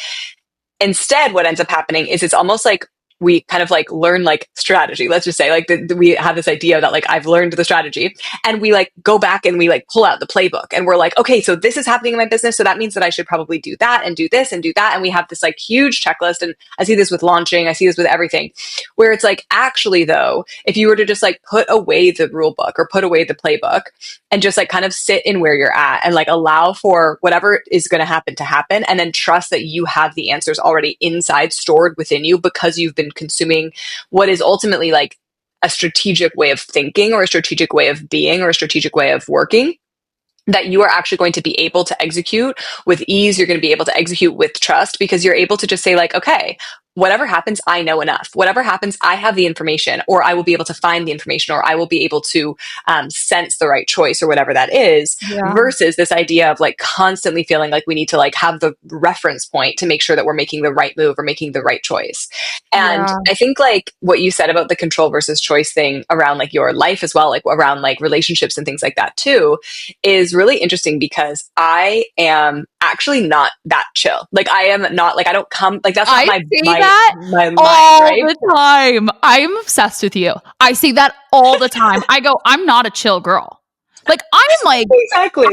Instead, what ends up happening is it's almost like we kind of like learn like strategy. Let's just say like we have this idea that like I've learned the strategy and we like go back and we like pull out the playbook and we're like, okay, so this is happening in my business. So that means that I should probably do that and do this and do that. And we have this like huge checklist. And I see this with launching. I see this with everything where it's like, actually though, if you were to just like put away the rule book or put away the playbook and just like kind of sit in where you're at and like allow for whatever is going to happen and then trust that you have the answers already inside stored within you because you've been consuming what is ultimately like a strategic way of thinking or a strategic way of being or a strategic way of working, that you are actually going to be able to execute with ease. You're going to be able to execute with trust because you're able to just say like, okay, whatever happens, I know enough. Whatever happens, I have the information, or I will be able to find the information, or I will be able to sense the right choice, or whatever that is, Yeah. versus this idea of like constantly feeling like we need to like have the reference point to make sure that we're making the right move or making the right choice. And Yeah. I think like what you said about the control versus choice thing around like your life as well, like around like relationships and things like that too, is really interesting because I am actually not that chill. Like I am not like I don't come like that's not I my say my that my mind, all right? the time. I'm obsessed with you. I say that all the time. I go, I'm not a chill girl. Like Exactly.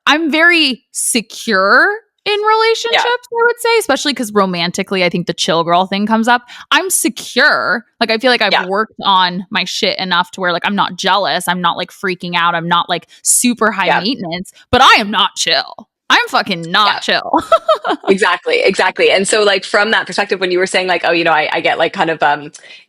I'm very secure in Yeah. relationships, I would say, especially because romantically, I think the chill girl thing comes up. I'm secure. Like I feel like I've Yeah. worked on my shit enough to where like I'm not jealous. I'm not like freaking out. I'm not like super high Yeah. maintenance, but I am not chill. I'm fucking not Yeah. chill. Exactly, exactly. And so like from that perspective, when you were saying like, oh, I get like kind of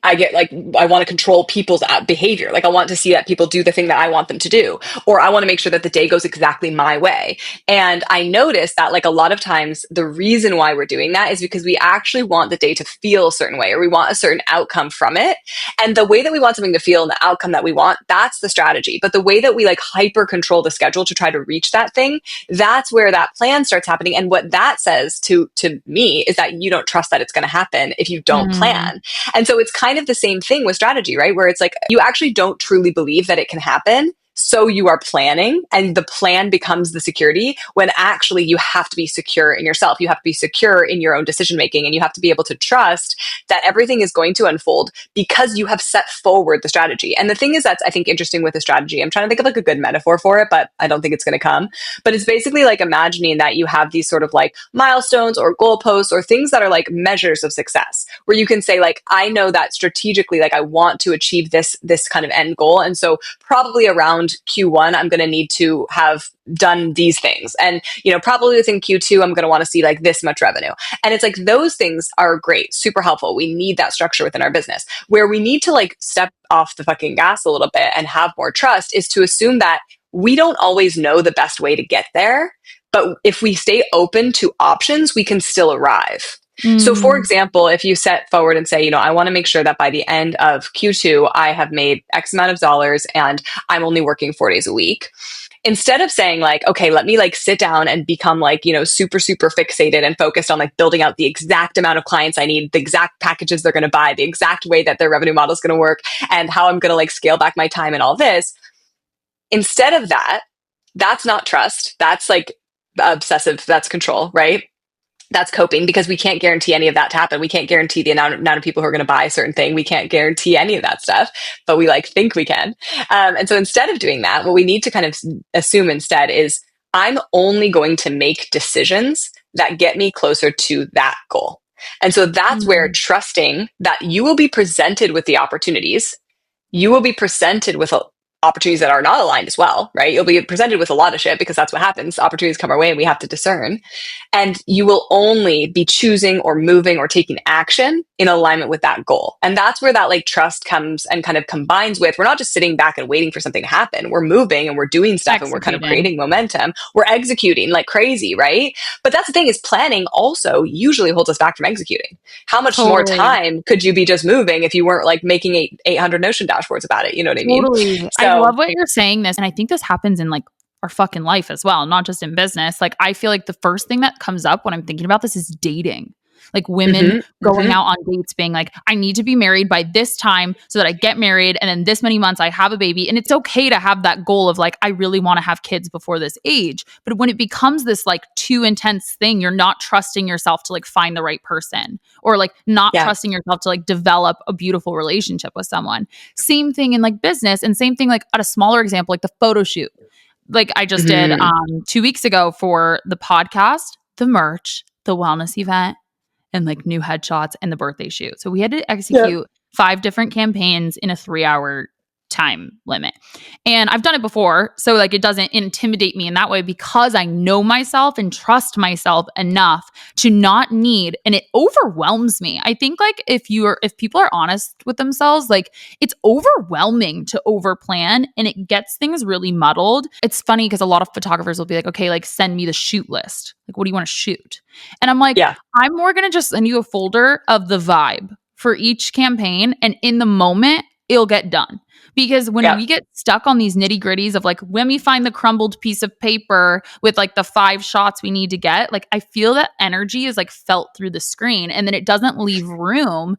I get like I want to control people's behavior. Like I want to see that people do the thing that I want them to do, or I want to make sure that the day goes exactly my way. And I noticed that like a lot of times the reason why we're doing that is because we actually want the day to feel a certain way, or we want a certain outcome from it. And the way that we want something to feel and the outcome that we want, that's the strategy. But the way that we like hyper control the schedule to try to reach that thing, that's where that plan starts happening. And what that says to me is that you don't trust that it's going to happen if you don't Mm, plan. And so it's kind of the same thing with strategy, right? Where it's like you actually don't truly believe that it can happen. So you are planning, and the plan becomes the security, when actually you have to be secure in yourself. You have to be secure in your own decision making, and you have to be able to trust that everything is going to unfold because you have set forward the strategy. And the thing is, that's I think interesting with the strategy. I'm trying to think of like a good metaphor for it, but I don't think it's going to come. But it's basically like imagining that you have these sort of like milestones or goalposts or things that are like measures of success, where you can say like, I know that strategically, like I want to achieve this kind of end goal. And so probably around Q1, I'm going to need to have done these things. And, probably within Q2, I'm going to want to see like this much revenue. And it's like those things are great, super helpful. We need that structure within our business. Where we need to like step off the fucking gas a little bit and have more trust is to assume that we don't always know the best way to get there. But if we stay open to options, we can still arrive. So, for mm, example, if you set forward and say, I want to make sure that by the end of Q2, I have made X amount of dollars and I'm only working 4 days a week. Instead of saying like, okay, let me like sit down and become like, super, super fixated and focused on like building out the exact amount of clients I need, the exact packages they're going to buy, the exact way that their revenue model is going to work, and how I'm going to like scale back my time and all this. Instead of that, that's not trust. That's like obsessive. That's control, right? That's coping, because we can't guarantee any of that to happen. We can't guarantee the amount of people who are going to buy a certain thing. We can't guarantee any of that stuff, but we like think we can. And so instead of doing that, what we need to kind of assume instead is I'm only going to make decisions that get me closer to that goal. And so that's where mm. trusting that you will be presented with the opportunities, you will be presented with opportunities that are not aligned as well, right? You'll be presented with a lot of shit, because that's what happens. Opportunities come our way and we have to discern. And you will only be choosing or moving or taking action in alignment with that goal. And that's where that like trust comes and kind of combines with, we're not just sitting back and waiting for something to happen. We're moving and we're doing stuff and we're kind of Executing. creating momentum. We're executing like crazy, right? But that's the thing, is planning also usually holds us back from executing. How much more Totally. time could you be just moving if you weren't like making 800 Notion dashboards about it? You know what I mean? Totally. I So, love what you're saying this. And I think this happens in like our fucking life as well, not just in business. Like, I feel like the first thing that comes up when I'm thinking about this is dating. Like women mhm, going mhm. out on dates being like, I need to be married by this time so that I get married. And then this many months I have a baby. And it's okay to have that goal of like, I really want to have kids before this age. But when it becomes this like too intense thing, you're not trusting yourself to like find the right person, or like not Yeah. trusting yourself to like develop a beautiful relationship with someone. Same thing in like business, and same thing like at a smaller example, like the photo shoot. Like I just did Mhm. 2 weeks ago for the podcast, the merch, the wellness event, and like new headshots and the birthday shoot. So we had to Yep. execute 5 different campaigns in a 3-hour time limit. And I've done it before. So like it doesn't intimidate me in that way because I know myself and trust myself enough to not need, and it overwhelms me. I think like if people are honest with themselves, like it's overwhelming to overplan and it gets things really muddled. It's funny because a lot of photographers will be like, okay, like send me the shoot list. Like, what do you want to shoot? And I'm like, Yeah. I'm more going to just send you a folder of the vibe for each campaign. And in the moment, it'll get done. Because when we get stuck on these nitty gritties of like, when we find the crumbled piece of paper with like the 5 shots we need to get, like I feel that energy is like felt through the screen and then it doesn't leave room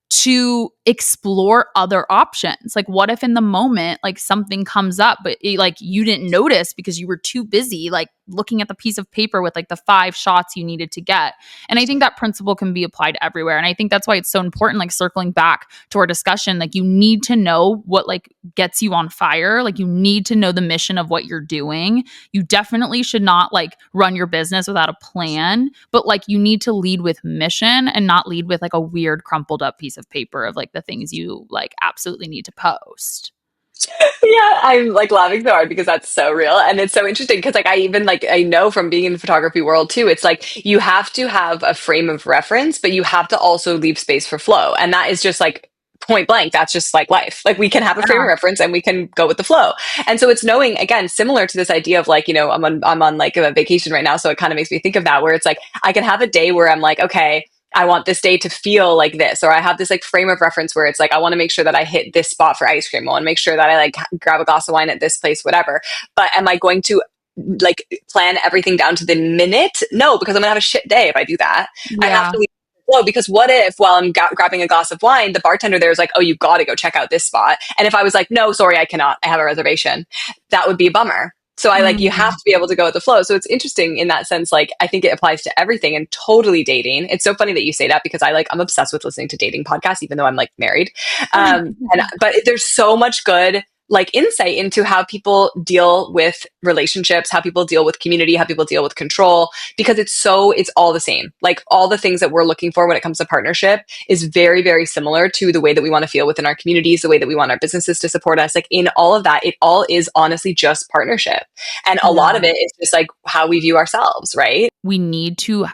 to explore other options. Like what if in the moment like something comes up but like you didn't notice because you were too busy like looking at the piece of paper with like the 5 shots you needed to get. And I think that principle can be applied everywhere. And I think that's why it's so important, like circling back to our discussion, like you need to know what like gets you on fire. Like you need to know the mission of what you're doing. You definitely should not like run your business without a plan, but like you need to lead with mission and not lead with like a weird crumpled up piece of paper of like the things you like absolutely need to post. Yeah, I'm like laughing so hard because that's so real. And it's so interesting because like I even like I know from being in the photography world too, it's like you have to have a frame of reference, but you have to also leave space for flow. And that is just like point blank. That's just like life. Like we can have a frame of reference and we can go with the flow. And so it's knowing, again, similar to this idea of like, you know, I'm on like a vacation right now. So it kind of makes me think of that where it's like I can have a day where I'm like, okay, I want this day to feel like this, or I have this like frame of reference where it's like, I want to make sure that I hit this spot for ice cream. I want to make sure that I like grab a glass of wine at this place, whatever. But am I going to like plan everything down to the minute? No, because I'm gonna have a shit day if I do that. I have to leave it flow because what if while I'm grabbing a glass of wine, the bartender there is like, oh, you got to go check out this spot. And if I was like, no, sorry, I cannot, I have a reservation, that would be a bummer. So I like, you have to be able to go with the flow. So it's interesting in that sense. Like, I think it applies to everything and totally dating. It's so funny that you say that because I'm obsessed with listening to dating podcasts, even though I'm like married. But there's so much good like insight into how people deal with relationships, how people deal with community, how people deal with control, because it's all the same. Like all the things that we're looking for when it comes to partnership is very, very similar to the way that we want to feel within our communities, the way that we want our businesses to support us. Like in all of that, it all is honestly just partnership. And a lot of it is just like how we view ourselves, right? We need to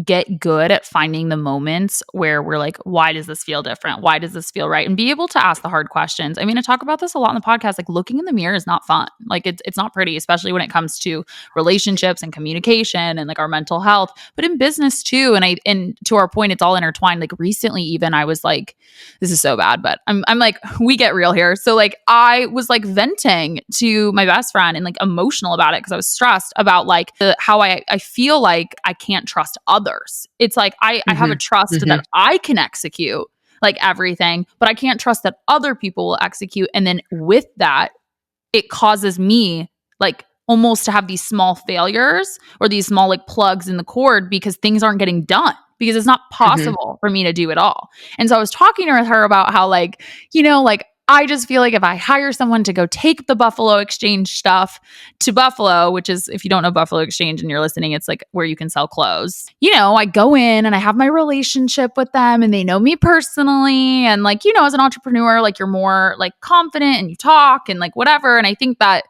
get good at finding the moments where we're like, why does this feel different? Why does this feel right? And be able to ask the hard questions. I mean, I talk about this a lot in the podcast. Like looking in the mirror is not fun. Like it's not pretty, especially when it comes to relationships and communication and like our mental health, but in business too. And to our point, it's all intertwined. Like recently, even I was like, this is so bad, but I'm like, we get real here. So like I was like venting to my best friend and like emotional about it because I was stressed about like how I feel like I can't trust others. It's like I have a trust that I can execute like everything, but I can't trust that other people will execute. And then with that, it causes me like almost to have these small failures or these small like plugs in the cord because things aren't getting done because it's not possible for me to do it all. And so I was talking to her about how like, you know, like I just feel like if I hire someone to go take the Buffalo Exchange stuff to Buffalo, which is, if you don't know Buffalo Exchange and you're listening, it's like where you can sell clothes. You know, I go in and I have my relationship with them and they know me personally. And like, you know, as an entrepreneur, like you're more like confident and you talk and like whatever. And I think that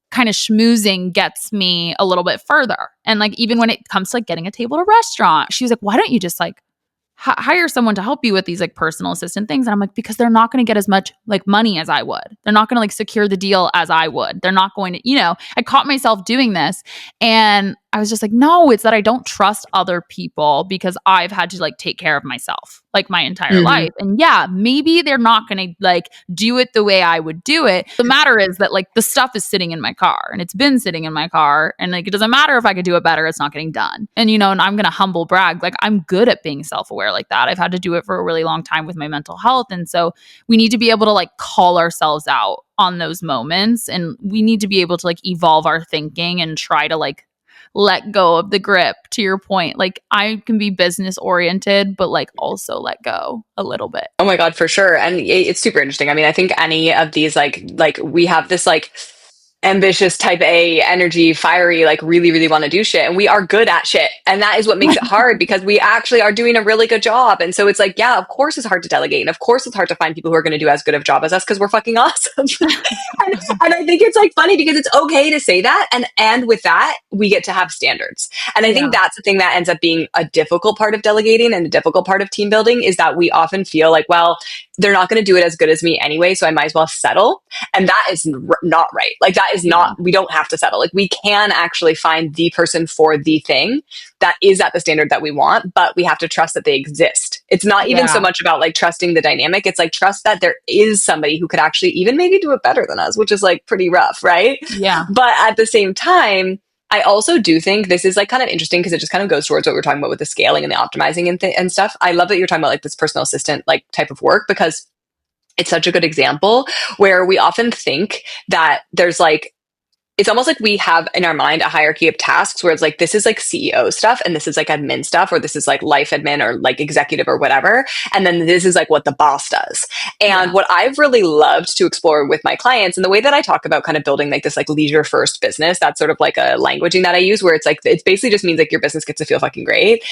kind of schmoozing gets me a little bit further. And like, even when it comes to like getting a table at a restaurant, she was like, why don't you just like hire someone to help you with these like personal assistant things? And I'm like, because they're not going to get as much like money as I would. They're not going to like secure the deal as I would. They're not going to, you know, I caught myself doing this and I was just like, no, it's that I don't trust other people because I've had to like take care of myself like my entire life. And yeah, maybe they're not going to like do it the way I would do it. The matter is that like the stuff is sitting in my car and it's been sitting in my car and like it doesn't matter if I could do it better, it's not getting done. And you know, and I'm going to humble brag, like I'm good at being self-aware like that. I've had to do it for a really long time with my mental health. And so we need to be able to like call ourselves out on those moments and we need to be able to like evolve our thinking and try to like let go of the grip. To your point, like I can be business oriented, but like also let go a little bit. Oh my God, for sure. And it's super interesting. I mean, I think any of these, like we have this, like, ambitious type A energy, fiery, like really, really want to do shit. And we are good at shit. And that is what makes it hard because we actually are doing a really good job. And so it's like, yeah, of course it's hard to delegate. And of course it's hard to find people who are going to do as good of a job as us because we're fucking awesome. And I think it's like funny because it's okay to say that. And with that, we get to have standards. And I think that's the thing that ends up being a difficult part of delegating and a difficult part of team building is that we often feel like, well, they're not going to do it as good as me anyway, so I might as well settle. And that is not right. Like that is not, we don't have to settle. Like we can actually find the person for the thing that is at the standard that we want, but we have to trust that they exist. It's not even so much about like trusting the dynamic. It's like trust that there is somebody who could actually even maybe do it better than us, which is like pretty rough, right? Yeah. But at the same time, I also do think this is like kind of interesting because it just kind of goes towards what we're talking about with the scaling and the optimizing and stuff. I love that you're talking about like this personal assistant like type of work because it's such a good example where we often think that there's like, it's almost like we have in our mind a hierarchy of tasks where it's like, this is like CEO stuff and this is like admin stuff, or this is like life admin or like executive or whatever. And then this is like what the boss does. And what I've really loved to explore with my clients and the way that I talk about kind of building like this like leisure first business, that's sort of like a languaging that I use where it's like, it basically just means like your business gets to feel fucking great,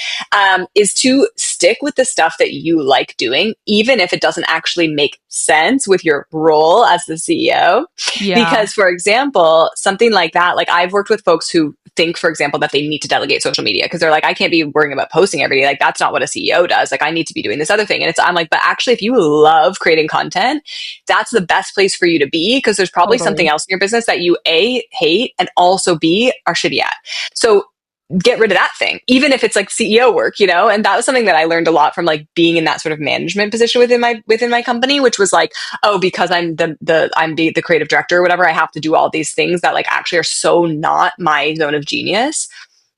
is to stick with the stuff that you like doing, even if it doesn't actually make sense with your role as the CEO. Because for example, something like that, like I've worked with folks who think, for example, that they need to delegate social media because they're like, I can't be worrying about posting every day. Like that's not what a CEO does. Like I need to be doing this other thing. And I'm like, but actually, if you love creating content, that's the best place for you to be because there's probably something else in your business that you A, hate, and also B, are shitty at. So get rid of that thing, even if it's like CEO work, you know? And that was something that I learned a lot from like being in that sort of management position within my company, which was like, oh, because I'm the creative director or whatever, I have to do all these things that like actually are so not my zone of genius.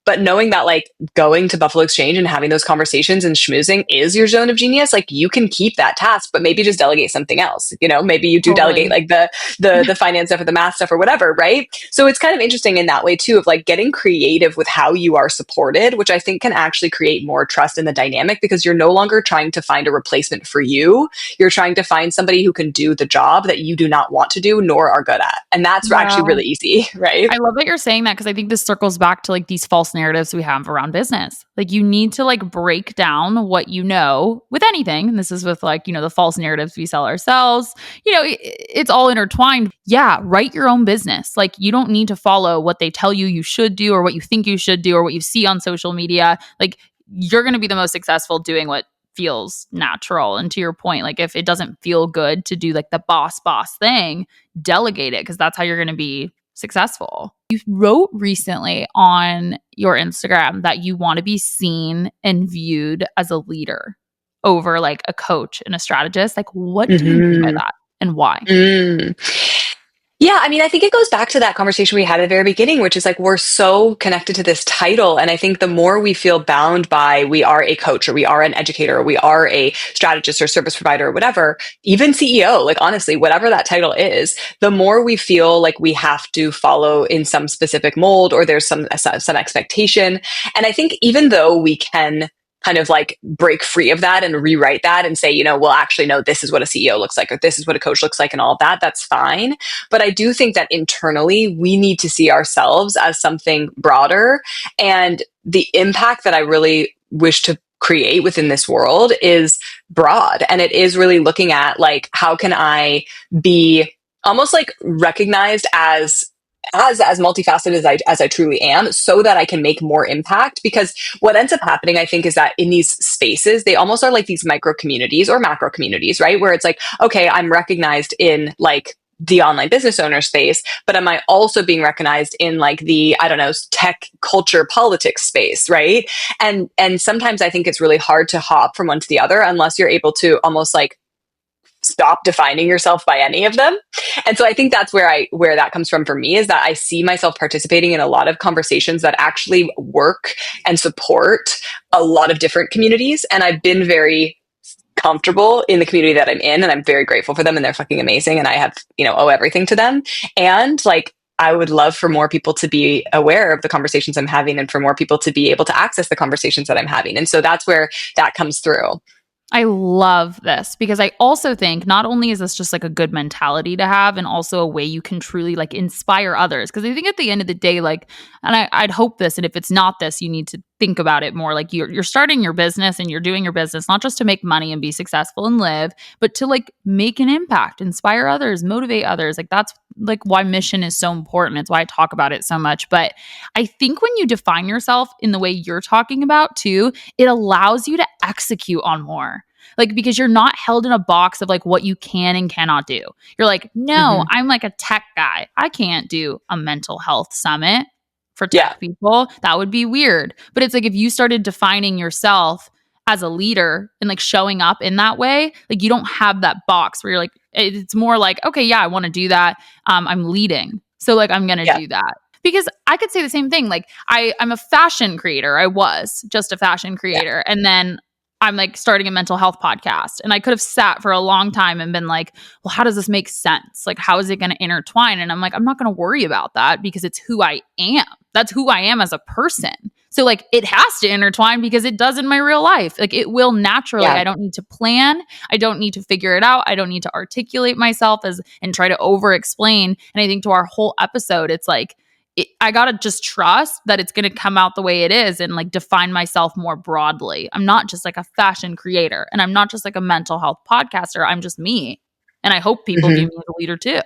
But knowing that like going to Buffalo Exchange and having those conversations and schmoozing is your zone of genius, like you can keep that task, but maybe just delegate something else. You know, maybe you do delegate like the finance stuff or the math stuff or whatever, right? So it's kind of interesting in that way too, of like getting creative with how you are supported, which I think can actually create more trust in the dynamic because you're no longer trying to find a replacement for you. You're trying to find somebody who can do the job that you do not want to do nor are good at. And that's actually really easy, right? I love that you're saying that because I think this circles back to like these false narratives we have around business. Like you need to like break down what you know with anything. And this is with like, you know, the false narratives we sell ourselves. You know, it's all intertwined. Yeah, write your own business. Like you don't need to follow what they tell you you should do or what you think you should do or what you see on social media. Like you're going to be the most successful doing what feels natural. And to your point, like if it doesn't feel good to do like the boss thing, delegate it because that's how you're going to be successful. You wrote recently on your Instagram that you want to be seen and viewed as a leader over like a coach and a strategist. Like what do you mean by that and why? Yeah, I mean, I think it goes back to that conversation we had at the very beginning, which is like we're so connected to this title. And I think the more we feel bound by we are a coach or we are an educator or we are a strategist or service provider or whatever, even CEO, like honestly, whatever that title is, the more we feel like we have to follow in some specific mold or there's some expectation. And I think even though we can kind of like break free of that and rewrite that and say, you know, well, actually, no, this is what a CEO looks like, or this is what a coach looks like and all of that, that's fine. But I do think that internally, we need to see ourselves as something broader. And the impact that I really wish to create within this world is broad. And it is really looking at like, how can I be almost like recognized as multifaceted as I truly am so that I can make more impact. Because what ends up happening, I think, is that in these spaces, they almost are like these micro communities or macro communities, right? Where it's like, okay, I'm recognized in like the online business owner space, but am I also being recognized in like the, I don't know, tech culture politics space, right? And sometimes I think it's really hard to hop from one to the other unless you're able to almost like stop defining yourself by any of them. And so I think that's where that comes from for me, is that I see myself participating in a lot of conversations that actually work and support a lot of different communities. And I've been very comfortable in the community that I'm in, and I'm very grateful for them, and they're fucking amazing. And I have, you know, owe everything to them. And like, I would love for more people to be aware of the conversations I'm having and for more people to be able to access the conversations that I'm having. And so that's where that comes through. I love this because I also think not only is this just like a good mentality to have and also a way you can truly like inspire others. Because I think at the end of the day, like, and I'd hope this, and if it's not this, you need to think about it more. Like you're starting your business and you're doing your business, not just to make money and be successful and live, but to like make an impact, inspire others, motivate others. Like that's like why mission is so important. It's why I talk about it so much. But I think when you define yourself in the way you're talking about too, it allows you to execute on more. Like, because you're not held in a box of like what you can and cannot do. You're like, no, I'm like a tech guy. I can't do a mental health summit for tech people. That would be weird. But it's like if you started defining yourself as a leader and like showing up in that way, like you don't have that box where you're like, it's more like, okay, yeah, I want to do that. I'm leading. So like, I'm going to do that. Because I could say the same thing. Like I'm a fashion creator. I was just a fashion creator. And then I'm like starting a mental health podcast. And I could have sat for a long time and been like, well, how does this make sense? Like, how is it going to intertwine? And I'm like, I'm not going to worry about that because it's who I am. That's who I am as a person. So like it has to intertwine because it does in my real life. Like it will naturally. I don't need to plan. I don't need to figure it out. I don't need to articulate myself and try to over explain. And I think to our whole episode, it's like, I got to just trust that it's going to come out the way it is and like define myself more broadly. I'm not just like a fashion creator and I'm not just like a mental health podcaster. I'm just me. And I hope people view me as a leader too.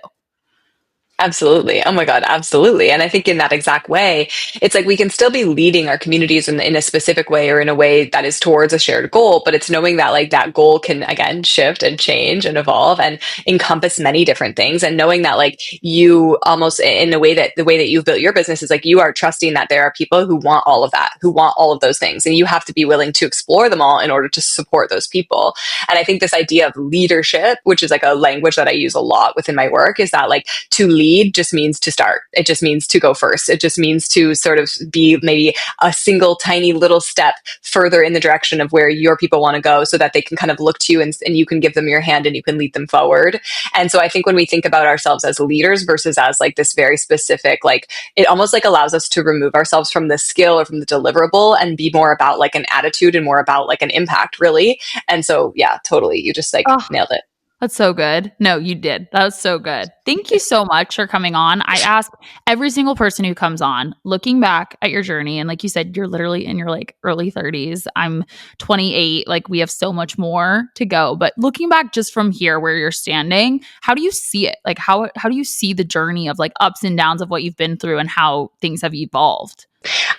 Absolutely. Oh my God, absolutely. And I think in that exact way, it's like we can still be leading our communities in a specific way or in a way that is towards a shared goal, but it's knowing that like that goal can again shift and change and evolve and encompass many different things. And knowing that like you almost in the way that you've built your business is like you are trusting that there are people who want all of that, who want all of those things. And you have to be willing to explore them all in order to support those people. And I think this idea of leadership, which is like a language that I use a lot within my work, is that like to lead just means to start. It just means to go first. It just means to sort of be maybe a single tiny little step further in the direction of where your people want to go so that they can kind of look to you and you can give them your hand and you can lead them forward. And so I think when we think about ourselves as leaders versus as like this very specific, like it almost like allows us to remove ourselves from the skill or from the deliverable and be more about like an attitude and more about like an impact really. And so, yeah, totally. You just like nailed it. That's so good. No, you did. That was so good. Thank you so much for coming on. I ask every single person who comes on, looking back at your journey, and like you said, you're literally in your like early 30s. I'm 28. Like we have so much more to go. But looking back just from here where you're standing, how do you see it? Like how do you see the journey of like ups and downs of what you've been through and how things have evolved?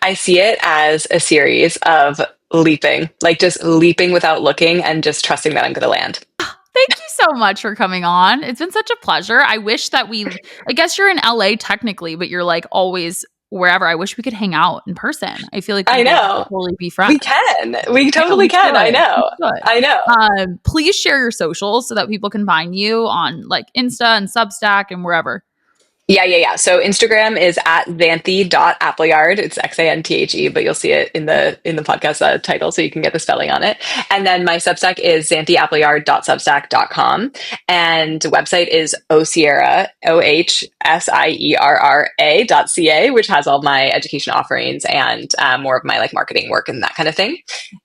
I see it as a series of leaping, like just leaping without looking and just trusting that I'm going to land. Thank you so much for coming on. It's been such a pleasure. I wish that I guess you're in LA technically, but you're like always wherever. I wish we could hang out in person. I feel like I know. Totally be friends. We can. We totally can. I know. I know. Please share your socials so that people can find you on like Insta and Substack and wherever. Yeah. So Instagram is at Xanthe.Appleyard. It's Xanthe, but you'll see it in the podcast title so you can get the spelling on it. And then my Substack is XantheApplayard.substack.com. And the website is Ohsierra, OHSIERRA.ca, which has all my education offerings and more of my like marketing work and that kind of thing.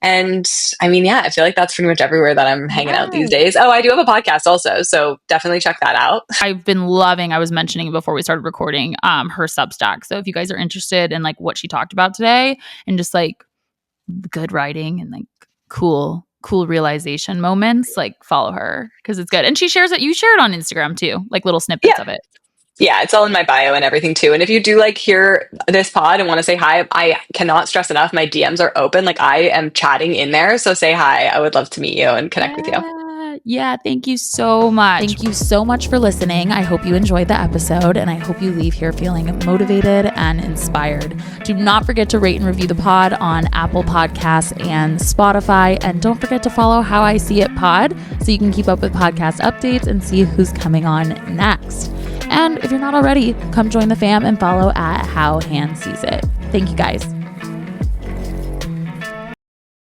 And I mean, yeah, I feel like that's pretty much everywhere that I'm hanging out these days. Oh, I do have a podcast also. So definitely check that out. I've been loving, I was mentioning before we started recording, her Substack. So if you guys are interested in like what she talked about today and just like good writing and like cool realization moments, like follow her because it's good. And she shares it. You share it on Instagram too, like little snippets of it. Yeah, it's all in my bio and everything too. And if you do like hear this pod and want to say hi, I cannot stress enough. My DMs are open. Like I am chatting in there. So say hi. I would love to meet you and connect with you. Yeah, thank you so much. Thank you so much for listening. I hope you enjoyed the episode and I hope you leave here feeling motivated and inspired. Do not forget to rate and review the pod on Apple Podcasts and Spotify. And don't forget to follow How I See It Pod so you can keep up with podcast updates and see who's coming on next. And if you're not already, come join the fam and follow at How Han Sees It. Thank you guys.